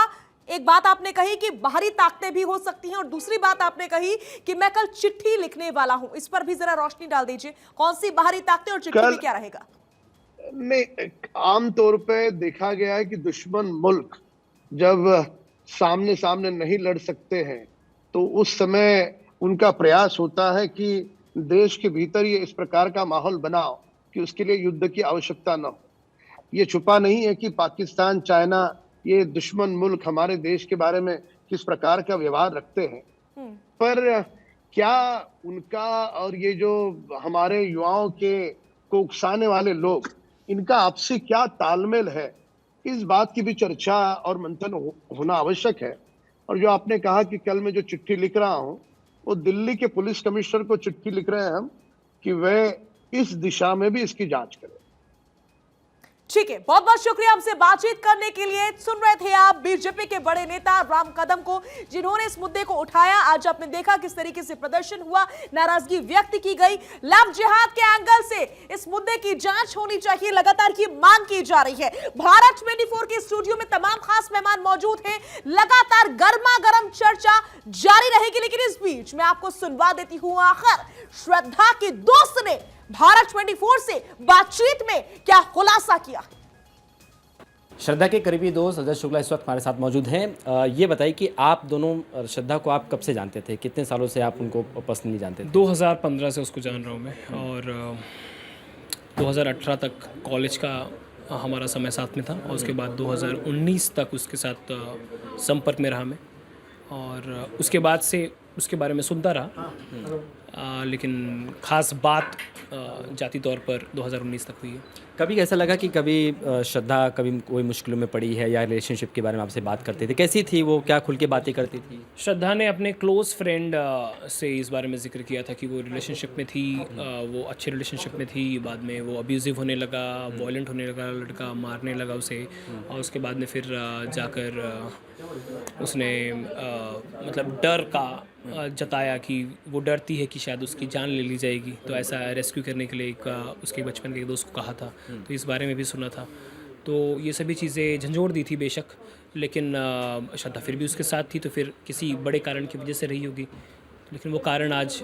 एक बात आपने कही कि बाहरी ताकतें भी हो सकती हैं, और दूसरी बात आपने कही कि मैं कल चिट्ठी लिखने वाला हूं। इस पर भी जरा रोशनी डाल दीजिए, कौन सी बाहरी ताकतें और चिट्ठी में क्या रहेगा? नहीं, आमतौर पे देखा गया है कि दुश्मन मुल्क जब सामने सामने नहीं लड़ सकते हैं तो उस समय उनका प्रयास होता है कि देश के भीतर ये इस प्रकार का माहौल बनाओ कि उसके लिए युद्ध की आवश्यकता न हो। ये छुपा नहीं है कि पाकिस्तान, चाइना, ये दुश्मन मुल्क हमारे देश के बारे में किस प्रकार का व्यवहार रखते हैं, पर क्या उनका और ये जो हमारे युवाओं के को उकसाने वाले लोग, इनका आपसी क्या तालमेल है, इस बात की भी चर्चा और मंथन होना आवश्यक है। और जो आपने कहा कि कल मैं जो चिट्ठी लिख रहा हूं, वो दिल्ली के पुलिस कमिश्नर को चिट्ठी लिख रहे हैं हम कि वह इस दिशा में भी इसकी जांच करें। ठीक है, बहुत बहुत शुक्रिया हमसे बातचीत करने के लिए। सुन रहे थे आप बीजेपी के बड़े नेता राम कदम को, जिन्होंने इस मुद्दे को उठाया। आज आपने देखा किस तरीके से प्रदर्शन हुआ, नाराजगी व्यक्त की गई। लव जिहाद के एंगल से इस मुद्दे की जांच होनी चाहिए, लगातार की मांग की जा रही है। भारत 24 के स्टूडियो में तमाम खास मेहमान मौजूद हैं, लगातार गर्मा गर्म चर्चा जारी रहेगी। लेकिन इस बीच मैं आपको सुनवा देती हूं, आखिर श्रद्धा के दोस्त ने भारत 24 से बातचीत में क्या खुलासा किया। श्रद्धा के करीबी दोस्त अजय शुक्ला इस वक्त हमारे साथ मौजूद हैं। ये बताइए कि आप दोनों श्रद्धा को आप कब से जानते थे, कितने सालों से आप उनको पर्सनली जानते थे? 2015 से उसको जान रहा हूँ मैं, और 2018 तक कॉलेज का हमारा समय साथ में था, और उसके बाद 2019 तक उसके साथ संपर्क में रहा मैं, और उसके बाद से उसके बारे में सुनता रहा, लेकिन ख़ास बात जाती तौर पर 2019 तक हुई है। कभी ऐसा लगा कि कभी श्रद्धा कभी कोई मुश्किलों में पड़ी है या रिलेशनशिप के बारे में आपसे बात करते थे? कैसी थी वो, क्या खुल के बातें करती थी? श्रद्धा ने अपने क्लोज़ फ्रेंड से इस बारे में जिक्र किया था कि वो रिलेशनशिप में थी, वो अच्छे रिलेशनशिप में थी, बाद में वो अब्यूजिव होने लगा, वॉयलेंट होने लगा, लड़का मारने लगा उसे, और उसके बाद में फिर जाकर उसने मतलब डर का जताया कि वो डरती है कि शायद उसकी जान ले ली जाएगी, तो ऐसा रेस्क्यू करने के लिए उसके बचपन के एक दोस्त को कहा था, तो इस बारे में भी सुना था। तो ये सभी चीज़ें झंझोड़ दी थी बेशक, लेकिन श्रद्धा फिर भी उसके साथ थी, तो फिर किसी बड़े कारण की वजह से रही होगी, लेकिन वो कारण आज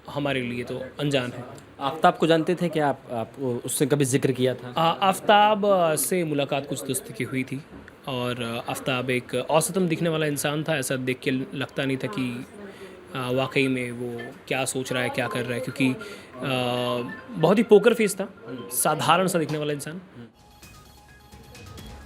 हमारे लिए तो अनजान है। आफ्ताब को जानते थे कि आप उससे कभी जिक्र किया था? आफ्ताब से मुलाकात कुछ दोस्तों की हुई थी, और आफ्ताब एक औसतन दिखने वाला इंसान था। ऐसा देख के लगता नहीं था कि वाकई में वो क्या सोच रहा है, क्या कर रहा है, क्योंकि बहुत ही पोकर फेस था, साधारण सा दिखने वाला इंसान।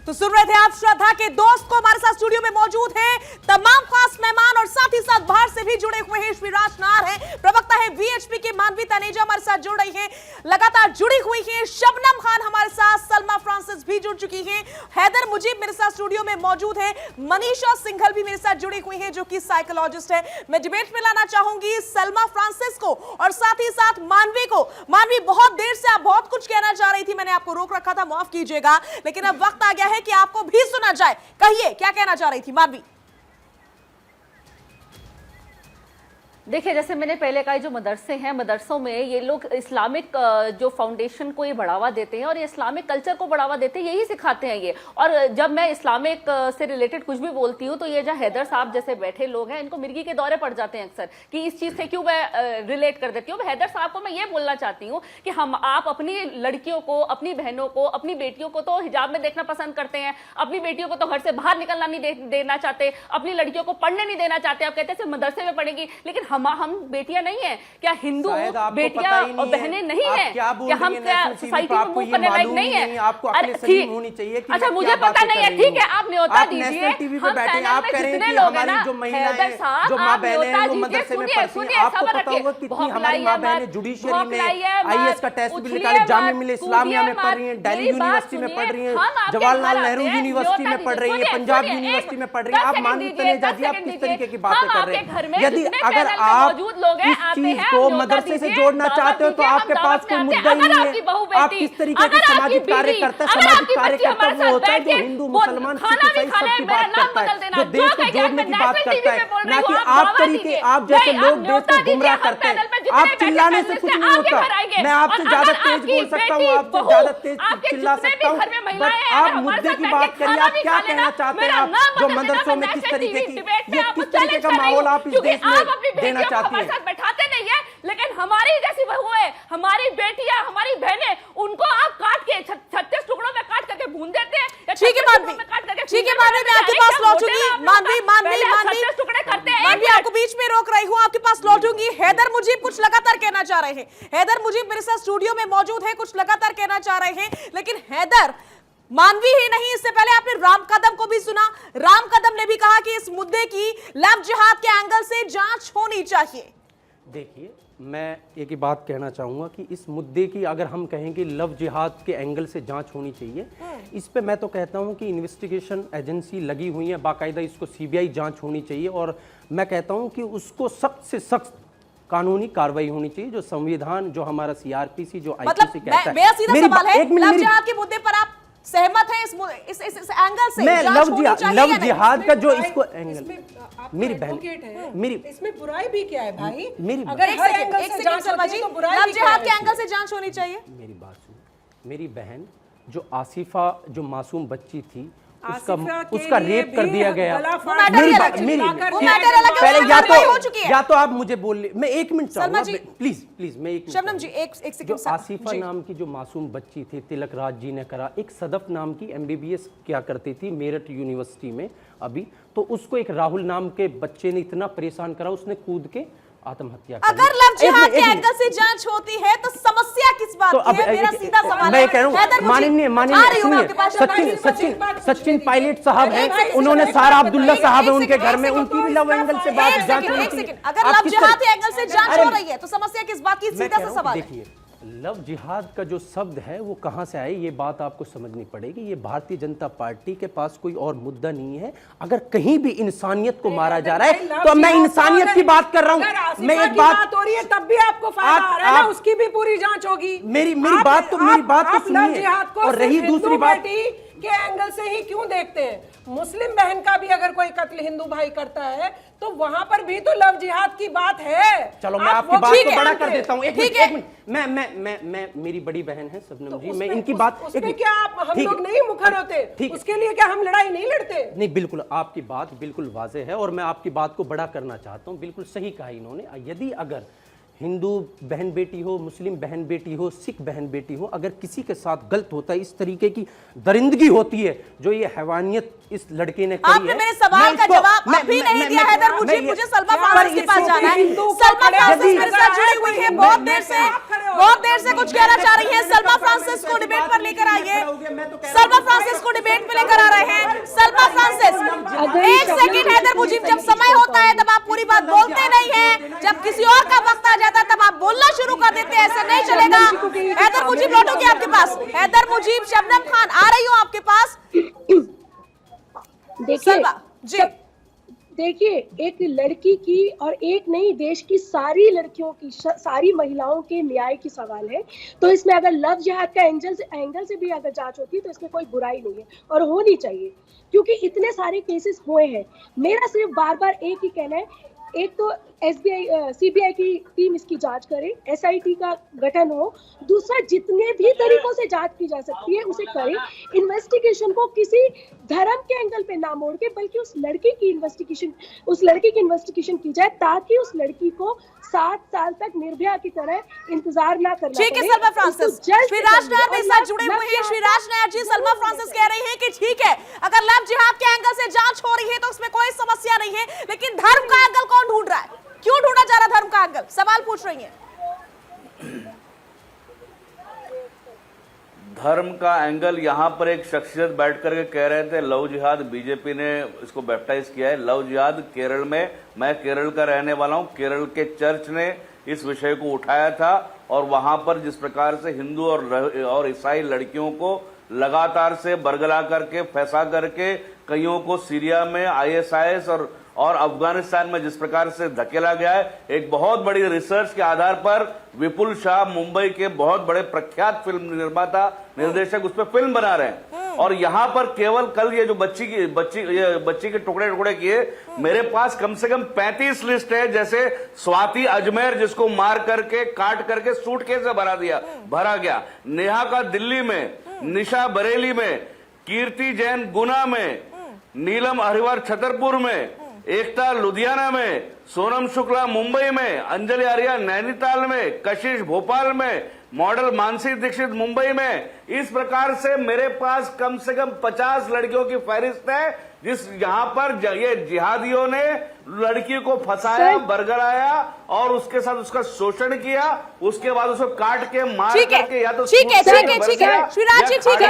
तो सुन रहे थे आप श्रद्धा के दोस्त को, हमारे साथ स्टूडियो में मौजूद हैं तमाम खास मेहमान, और साथ ही साथ बाहर से भी जुड़े हुए हैं। श्री राज नार है, प्रवक्ता है VH वीएचपी की मानवी तनेजा हमारे साथ जुड़ रही है, लगातार जुड़ी हुई है। शबनम खान हमारे साथ, सलमा फ्रांसिस भी जुड़ चुकी है, हैदर मुजीब मेरे साथ स्टूडियो में मौजूद है, मनीषा सिंघल भी मेरे साथ जुड़ी हुई है जो कि साइकोलॉजिस्ट है। मैं डिबेट में लाना चाहूंगी सलमा फ्रांसिस को और साथ ही साथ मानवी को। मानवी, बहुत देर से आप बहुत कुछ कहना चाह रही थी, मैंने आपको रोक रखा था, माफ कीजिएगा, लेकिन अब वक्त आ गया है कि आपको भी सुना जाए। कहिए क्या कहना चाह रही थी मानवी। देखिए, जैसे मैंने पहले कहा, जो मदरसे हैं, मदरसों में ये लोग इस्लामिक जो फाउंडेशन को ये बढ़ावा देते हैं और ये इस्लामिक कल्चर को बढ़ावा देते हैं, यही सिखाते हैं ये। और जब मैं इस्लामिक से रिलेटेड कुछ भी बोलती हूँ तो ये जो हैदर साहब जैसे बैठे लोग हैं, इनको मिर्गी के दौरे पड़ जाते हैं अक्सर कि इस चीज़ से क्यों मैं रिलेट कर देती हूँ। हैदर साहब को मैं ये बोलना चाहती हूँ कि आप अपनी लड़कियों को, अपनी बहनों को, अपनी बेटियों को तो हिजाब में देखना पसंद करते हैं, अपनी बेटियों को तो घर से बाहर निकलना नहीं देना चाहते, अपनी लड़कियों को पढ़ने नहीं देना चाहते। आप कहते हैं सिर्फ मदरसे में पढ़ेंगी, लेकिन हम बेटियां नहीं है क्या? हिंदू बेटियां और बहनें नहीं है क्या? हम क्या सोसाइटी में मूव करने लायक नहीं है? आपको अक्ल सलीम होनी चाहिए। अच्छा, मुझे पता नहीं है, ठीक है, आप न्योता दीजिए। टीवी पे बैठे हैं, आप कह रहे हैं कि हमारी जो महिलाएं हैं, जो माँ बहनें हैं, वो मदरसे में पढ़ती हैं। आपको पता होगा कितनी हमारी माँ बहनें जुडिशरी में आईएएस का टेस्ट भी निकाले, जामिया मिल्लिया इस्लामिया में पढ़ रही हैं, दिल्ली यूनिवर्सिटी में पढ़ रही हैं, जवाहरलाल नेहरू यूनिवर्सिटी में पढ़ रही हैं, पंजाब यूनिवर्सिटी में पढ़ रही हैं। आप मानवी तनेजा जी, आप किस तरीके की बातें कर रहे हैं? यदि अगर आप इस चीज को मदरसे से जोड़ना चाहते हो तो आपके पास कोई मुद्दा ही नहीं है। आप किस तरीके के सामाजिक कार्यकर्ता, सामाजिक कार्यकर्ता वो होता है जो हिंदू मुसलमान सिख ईसाई सबकी बात करता है, जो देश को जोड़ने की बात करता है, ना कि आप तरीके, आप जैसे लोग देश को गुमराह करते हैं। आप चिल्लाने से कुछ नहीं होता। मैं आपसे ज्यादा तेज बोल सकता हूँ, आपसे ज्यादा तेज चिल्ला सकता हूँ, बट आप मुद्दे की बात करिए। आप क्या कहना चाहते हैं? आप जो मदरसों में किस तरीके की, ये किस तरीके का माहौल आप इस देश में देना चाहती हैं? बैठाते नहीं है, लेकिन हमारी जैसी बहुएं, हमारी बेटियां, हमारी बहनें, उनको आप काट के 36 टुकड़ों में काट करके भून देते हैं। ठीक है मानवी, ठीक है मानवी, मैं आपके पास लौटूंगी। मानवी टुकड़े करते हैं। मानवी, आपको बीच में रोक रही हूँ, आपके पास लौटूंगी। हैदर मुजीब कुछ लगातार कहना चाह रहे हैं। हैदर मुजीब मेरे साथ स्टूडियो में मौजूद है, कुछ लगातार कहना चाह रहे हैं, लेकिन हैदर, मानवी ही नहीं, इससे पहले आपने राम कदम को भी सुना। राम कदम ने भी कहा कि इस मुद्दे की लव जिहाद के एंगल से जांच होनी चाहिए। देखिए, मैं एक ही बात कहना चाहूँगा कि इस मुद्दे की अगर हम कहें कि लव जिहाद के एंगल से जांच होनी चाहिए, इस पे मैं तो कहता हूँ कि इन्वेस्टिगेशन एजेंसी लगी हुई है, बाकायदा इसको सीबीआई जांच होनी चाहिए। और मैं कहता हूँ कि उसको सख्त से सख्त कानूनी कार्रवाई होनी चाहिए, जो संविधान, जो हमारा सीआरपीसी, जो आईपीसी कहता है। मेरा सीधा सवाल है, लव जिहाद के मुद्दे पर आप सहमत है इस एंगल से? मैं लव जिहाद का जो इसको एंगल, मेरी बहन, मेरी इसमें बुराई भी क्या है भाई? मेरी अगर एक सेकंड शर्मा जी, लव जिहाद के एंगल से जांच होनी चाहिए। मेरी बात सुनो, मेरी बहन जो आसिफा, जो मासूम बच्ची थी, उसका रेप कर दिया गया। या तो आप मुझे बोल, मैं 1 मिनट चाहूंगा प्लीज, मैं 1 मिनट। शबनम जी, एक सेकंड। जो आसिफा नाम की जो मासूम बच्ची थी, तिलक राज जी ने करा। एक सदफ नाम की MBBS क्या करती थी मेरठ यूनिवर्सिटी में अभी, तो उसको एक राहुल नाम के बच्चे ने इतना परेशान करा, उसने कूद के आत्महत्या कर ली। अगर लव जिहाद के एंगल से जांच होती है तो समस्या किस बात की है? मेरा सीधा सवाल है। मैं कह रहा हूं, माननीय सचिन पायलट साहब हैं, उन्होंने सारा अब्दुल्ला साहब है उनके घर में, उनकी भी लव एंगल से बात जांच होनी चाहिए। अगर लव जिहाद के एंगल से जांच हो रही है तो समस्या किस बात की? सीधा सा सवाल है। देखिए, लव जिहाद का जो शब्द है वो कहाँ से आए, ये बात आपको समझनी पड़ेगी। ये भारतीय जनता पार्टी के पास कोई और मुद्दा नहीं है। अगर कहीं भी इंसानियत को मारा जा रहा है तो मैं इंसानियत की बात कर रहा हूँ। मैं एक बात हो रही है तब भी आपको फायदा आ रहा है ना, उसकी भी पूरी जांच होगी। मेरी बात तो सुनिए। और रही दूसरी बात के एंगल से ही क्यों देखते हैं? मुस्लिम बहन का भी अगर कोई कत्ल हिंदू भाई करता है तो वहां पर भी तो लव जिहाद की बात है। चलो मैं आपकी बात को बड़ा कर देता हूँ। एक मिनट, मैं मेरी बड़ी बहन है शबनम जी, मैं इनकी बात, उसमें क्या हम लोग नहीं मुखर होते? उसके लिए क्या हम लड़ाई नहीं लड़ते? नहीं, बिल्कुल आपकी बात बिल्कुल वाज़ेह है और मैं आपकी बात को बड़ा करना चाहता हूँ। बिल्कुल सही कहा इन्होंने। यदि अगर हिंदू बहन बेटी हो, मुस्लिम बहन बेटी हो, सिख बहन बेटी हो, अगर किसी के साथ गलत होता है, इस तरीके की दरिंदगी होती है जो ये हैवानियत इस लड़के ने करी है। आपने मेरे सवाल का जवाब अभी नहीं दिया हैदर मुझे सलमा फ्रांसिस के पास जाना है। सलमा फ्रांसिस मेरे साथ जुड़ी हुई है बहुत देर से कुछ कहना चाह रही है। सलमा फ्रांसिस को डिबेट पर लेकर आइए। सलमा फ्रांसिस को डिबेट पे लेकर आ रहे हैं। सलमा फ्रांसिस, 1 सेकंड हैदर मुजीब, जब समय होता है तब आप पूरी बात बोलते नहीं है, जब किसी और का वक्त आ जाता है तब आप बोलना हैदर मुजीब लौटूंगी आपके पास। हैदर मुजीब, शबनम खान आ रही हूँ आपके पास। देखिए एक लड़की की और एक नहीं, देश की सारी लड़कियों की, सारी महिलाओं के न्याय की सवाल है। तो इसमें अगर लव जिहाद का एंगल से भी अगर जांच होती है तो इसमें कोई बुराई नहीं है और होनी चाहिए, क्योंकि इतने सारे केसेस हुए हैं। मेरा सिर्फ बार बार एक ही कहना है, एक तो सीबीआई की टीम इसकी जांच करे, एसआईटी का गठन हो, दूसरा जितने भी तरीकों से जांच की जा सकती है उसे करे। इन्वेस्टिगेशन को किसी धर्म के एंगल पे ना मोड़ के, बल्कि उस लड़की की इन्वेस्टिगेशन की जाए, ताकि उस लड़की को 7 साल तक निर्भया की तरह इंतजार ना करना पड़े। ठीक है सलमा फ्रांसिस, श्रीराज नायर मेरे साथ जुड़े हुए हैं। श्रीराज नायर जी, सलमा फ्रांसिस कह रही हैं कि ठीक है अगर लव जिहाद के एंगल से जांच हो रही है तो उसमें कोई समस्या नहीं है, लेकिन धर्म का एंगल कौन ढूंढ रहा है? क्यों ढूंढा जा रहा धर्म का एंगल? सवाल पूछ रही हैं। धर्म का एंगल, यहाँ पर एक शख्सियत बैठ करके कह रहे थे लव जिहाद, बीजेपी ने इसको बैप्टाइज किया है लव जिहाद केरल में। मैं केरल का रहने वाला हूँ, केरल के चर्च ने इस विषय को उठाया था और वहां पर जिस प्रकार से हिंदू और ईसाई लड़कियों को लगातार से बरगला करके, फंसा करके, कईयों को सीरिया में ISIS और अफगानिस्तान में जिस प्रकार से धकेला गया है, एक बहुत बड़ी रिसर्च के आधार पर विपुल शाह, मुंबई के बहुत बड़े प्रख्यात फिल्म निर्माता, निर्देशक, उस पर फिल्म बना रहे हैं। और यहाँ पर केवल कल ये जो बच्ची के टुकड़े किए, मेरे पास कम से कम 35 लिस्ट है। जैसे स्वाति अजमेर, जिसको मार करके, काट करके सूटकेस से भरा गया, नेहा का दिल्ली में, निशा बरेली में, कीर्ति जैन गुना में, नीलम अहिरवार छतरपुर में, एकता लुधियाना में, सोनम शुक्ला मुंबई में, अंजलि आर्या नैनीताल में, कशिश भोपाल में, मॉडल मानसी दीक्षित मुंबई में। इस प्रकार से मेरे पास कम से कम 50 लड़कियों की फहरिस्त है जिस यहाँ पर ये जिहादियों ने लड़की को फंसाया, बरगलाया और उसके साथ उसका शोषण किया, उसके बाद उसको काट के मार करके या तो ठीक है श्रीराज जी, ठीक है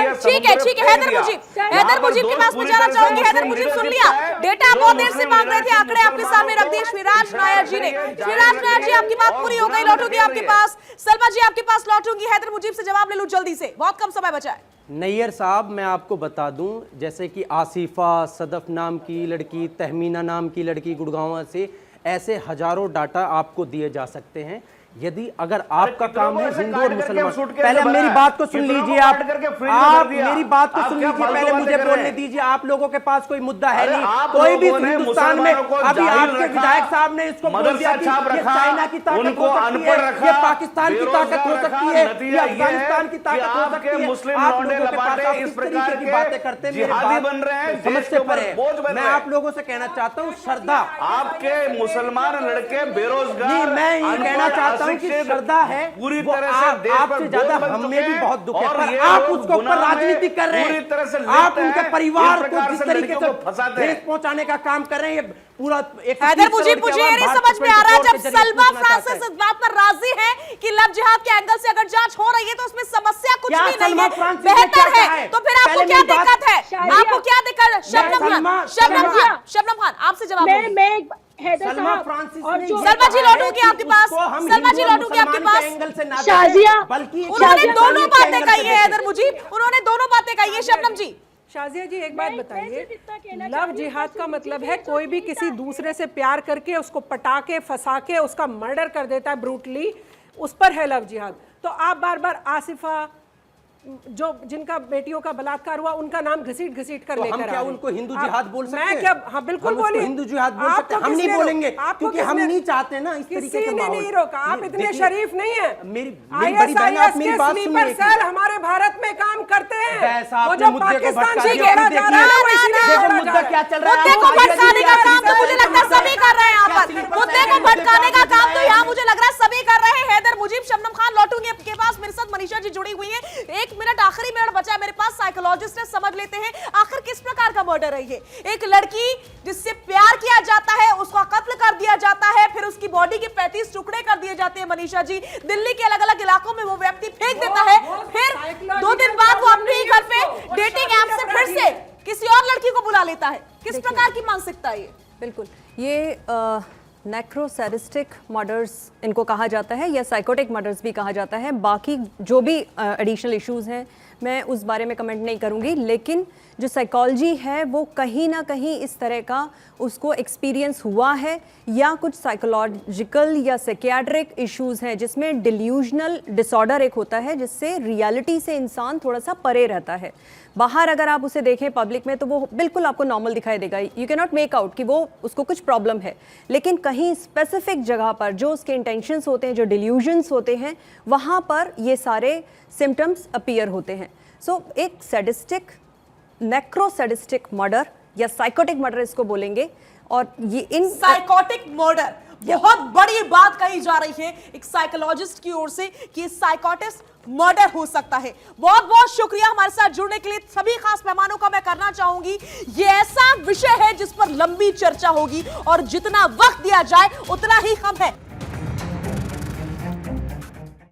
हैदर मुजीब के पास में जाना चाहूंगी। हैदर मुजीब सुन लिया, डेटा बहुत देर से मांग रहे थे, आंकड़े आपके सामने रख दिए श्रीराज नायर जी ने। श्रीराज नायर जी आपकी बात पूरी हो गई, लौटूंगी आपके पास। सलमा जी आपके पास लौटूंगी, हैदर मुजीब से जवाब ले लूं जल्दी से, बहुत कम समय बचा है। नैयर साहब, मैं आपको बता दूं, जैसे कि आसिफा, सदफ नाम की लड़की, तहमीना नाम की लड़की गुड़गांव से, ऐसे हजारों डाटा आपको दिए जा सकते हैं। यदि अगर आपका काम है हिंदू और मुसलमान, पहले मेरी बात को सुन लीजिए, आप मेरी बात को सुन लीजिए, पहले मुझे बोलने दीजिए। आप लोगों के पास कोई मुद्दा है नहीं, कोई भी हिंदुस्तान में। अभी आपके विधायक साहब ने इसको बोल दिया कि ये चाइना की ताकत हो सकती है, ये पाकिस्तान की ताकत हो सकती है, ये अफगानिस्तान की ताकत हो सकती है। आप लोगों के पास आप इस तरीके की बातें करते हैं, समझते पड़े। मैं आप लोगों से कहना चाहता हूँ, श्रद्धा, आपके मुसलमान लड़के बेरोजगार, मैं ये कहना चाहता हूं कि श्रद्धा है पूरी तरह से आपसे ज्यादा हमें भी बहुत दुख है, पर आप उसके ऊपर राजनीति कर रहे हैं। आप उनके परिवार को जिस तरीके से ठेस पहुंचाने का काम कर रहे हैं, पूरा एक हैदर मुझे ये नहीं समझ में आ रहा है, जब सलमा फ्रांसिस इस बात पर राजी है कि लव जिहाद के एंगल से अगर जांच हो रही है तो उसमें समस्या कुछ भी नहीं है, बेहतर है, तो फिर आपको क्या दिक्कत है? आपको क्या दिक्कत है? शबनम खान आपसे जवाब। सलमा जी लौटूंगी आपके पास, सलमा जी लौटूंगी आपके पास। शाजिया, उन्होंने दोनों बातें कही है हैदर मुजीब, उन्होंने दोनों बातें कही है। शबनम जी, शाजिया जी एक बात बताइए, लव जिहाद का मतलब है कोई भी किसी दूसरे से प्यार करके उसको पटा के, फंसा के, उसका मर्डर कर देता है ब्रूटली, उस पर है लव जिहाद। तो आप बार बार आसिफा, जो जिनका बेटियों का बलात्कार हुआ, उनका नाम घसीट कर तो लेकर हम क्या उनको हिंदू जिहाद बोल सकते हैं? मैं क्या, हाँ बिल्कुल बोलिए, हिंदू जिहाद बोल सकते हैं। हम नहीं बोलेंगे क्योंकि हम नहीं चाहते ना इस तरीके के माहौल। नहीं रोका, आप इतने शरीफ नहीं है। मेरी बड़ी बहन, आप मेरी बात सुनिए। सेल हमारे भारत में काम करते हैं, वो जो पाकिस्तान से जोड़ा जा रहा है, मुद्दा क्या चल रहा है, मुद्दे को भटकाने का काम तो मुझे लगता है सभी कर रहे हैं यहाँ पर। मुद्दे को भटकाने का काम तो यहाँ मुझे लग रहा है सभी कर रहे हैं। हैदर मुजीब, शबनम खान लौटूंगी आपके पास, मेरे साथ मनीषा जी जुड़ी हुई है। 1 मिनट, आखिरी मिनट बचा है मेरे पास, साइकोलॉजिस्ट है, समझ लेते हैं आखिर किस प्रकार का मर्डर है ये। एक लड़की जिससे प्यार किया जाता है, उसका कत्ल कर दिया जाता है, फिर उसकी बॉडी के 35 टुकड़े कर दिए जाते हैं। मनीषा जी, दिल्ली के अलग अलग इलाकों में वो व्यक्ति फेंक देता है, फिर 2 दिन बाद वो अपने ही घर पे डेटिंग ऐप से फिर से किसी और लड़की को बुला लेता है। किस प्रकार की मानसिकता है ये? बिल्कुल, ये नेक्रोसैडिस्टिक मर्डर्स इनको कहा जाता है या साइकोटिक मर्डर्स भी कहा जाता है। बाकी जो भी एडिशनल इश्यूज हैं मैं उस बारे में कमेंट नहीं करूंगी, लेकिन जो साइकोलॉजी है वो कहीं ना कहीं इस तरह का उसको एक्सपीरियंस हुआ है या कुछ साइकोलॉजिकल या साइकियाट्रिक इश्यूज हैं जिसमें डिल्यूजनल डिसऑर्डर एक होता है जिससे रियलिटी से इंसान थोड़ा सा परे रहता है। बाहर अगर आप उसे देखें पब्लिक में तो वो बिल्कुल आपको नॉर्मल दिखाई देगा, you can not make out कि वो उसको कुछ प्रॉब्लम है, लेकिन कहीं स्पेसिफिक जगह पर जो उसके इंटेंशंस होते हैं, जो डिल्यूजन्स होते हैं, वहाँ पर ये सारे सिम्टम्स अपीयर होते हैं। सो एक सैडिस्टिक, नेक्रोसैडिस्टिक मर्डर या साइकोटिक मर्डर इसको बोलेंगे, और ये इन साइकोटिक मर्डर बहुत बड़ी बात कही जा रही है एक साइकोलॉजिस्ट की ओर से कि साइकोटिस्ट मर्डर हो सकता है। बहुत बहुत शुक्रिया हमारे साथ जुड़ने के लिए। सभी खास मेहमानों का मैं करना चाहूंगी, ये ऐसा विषय है जिस पर लंबी चर्चा होगी और जितना वक्त दिया जाए उतना ही कम है।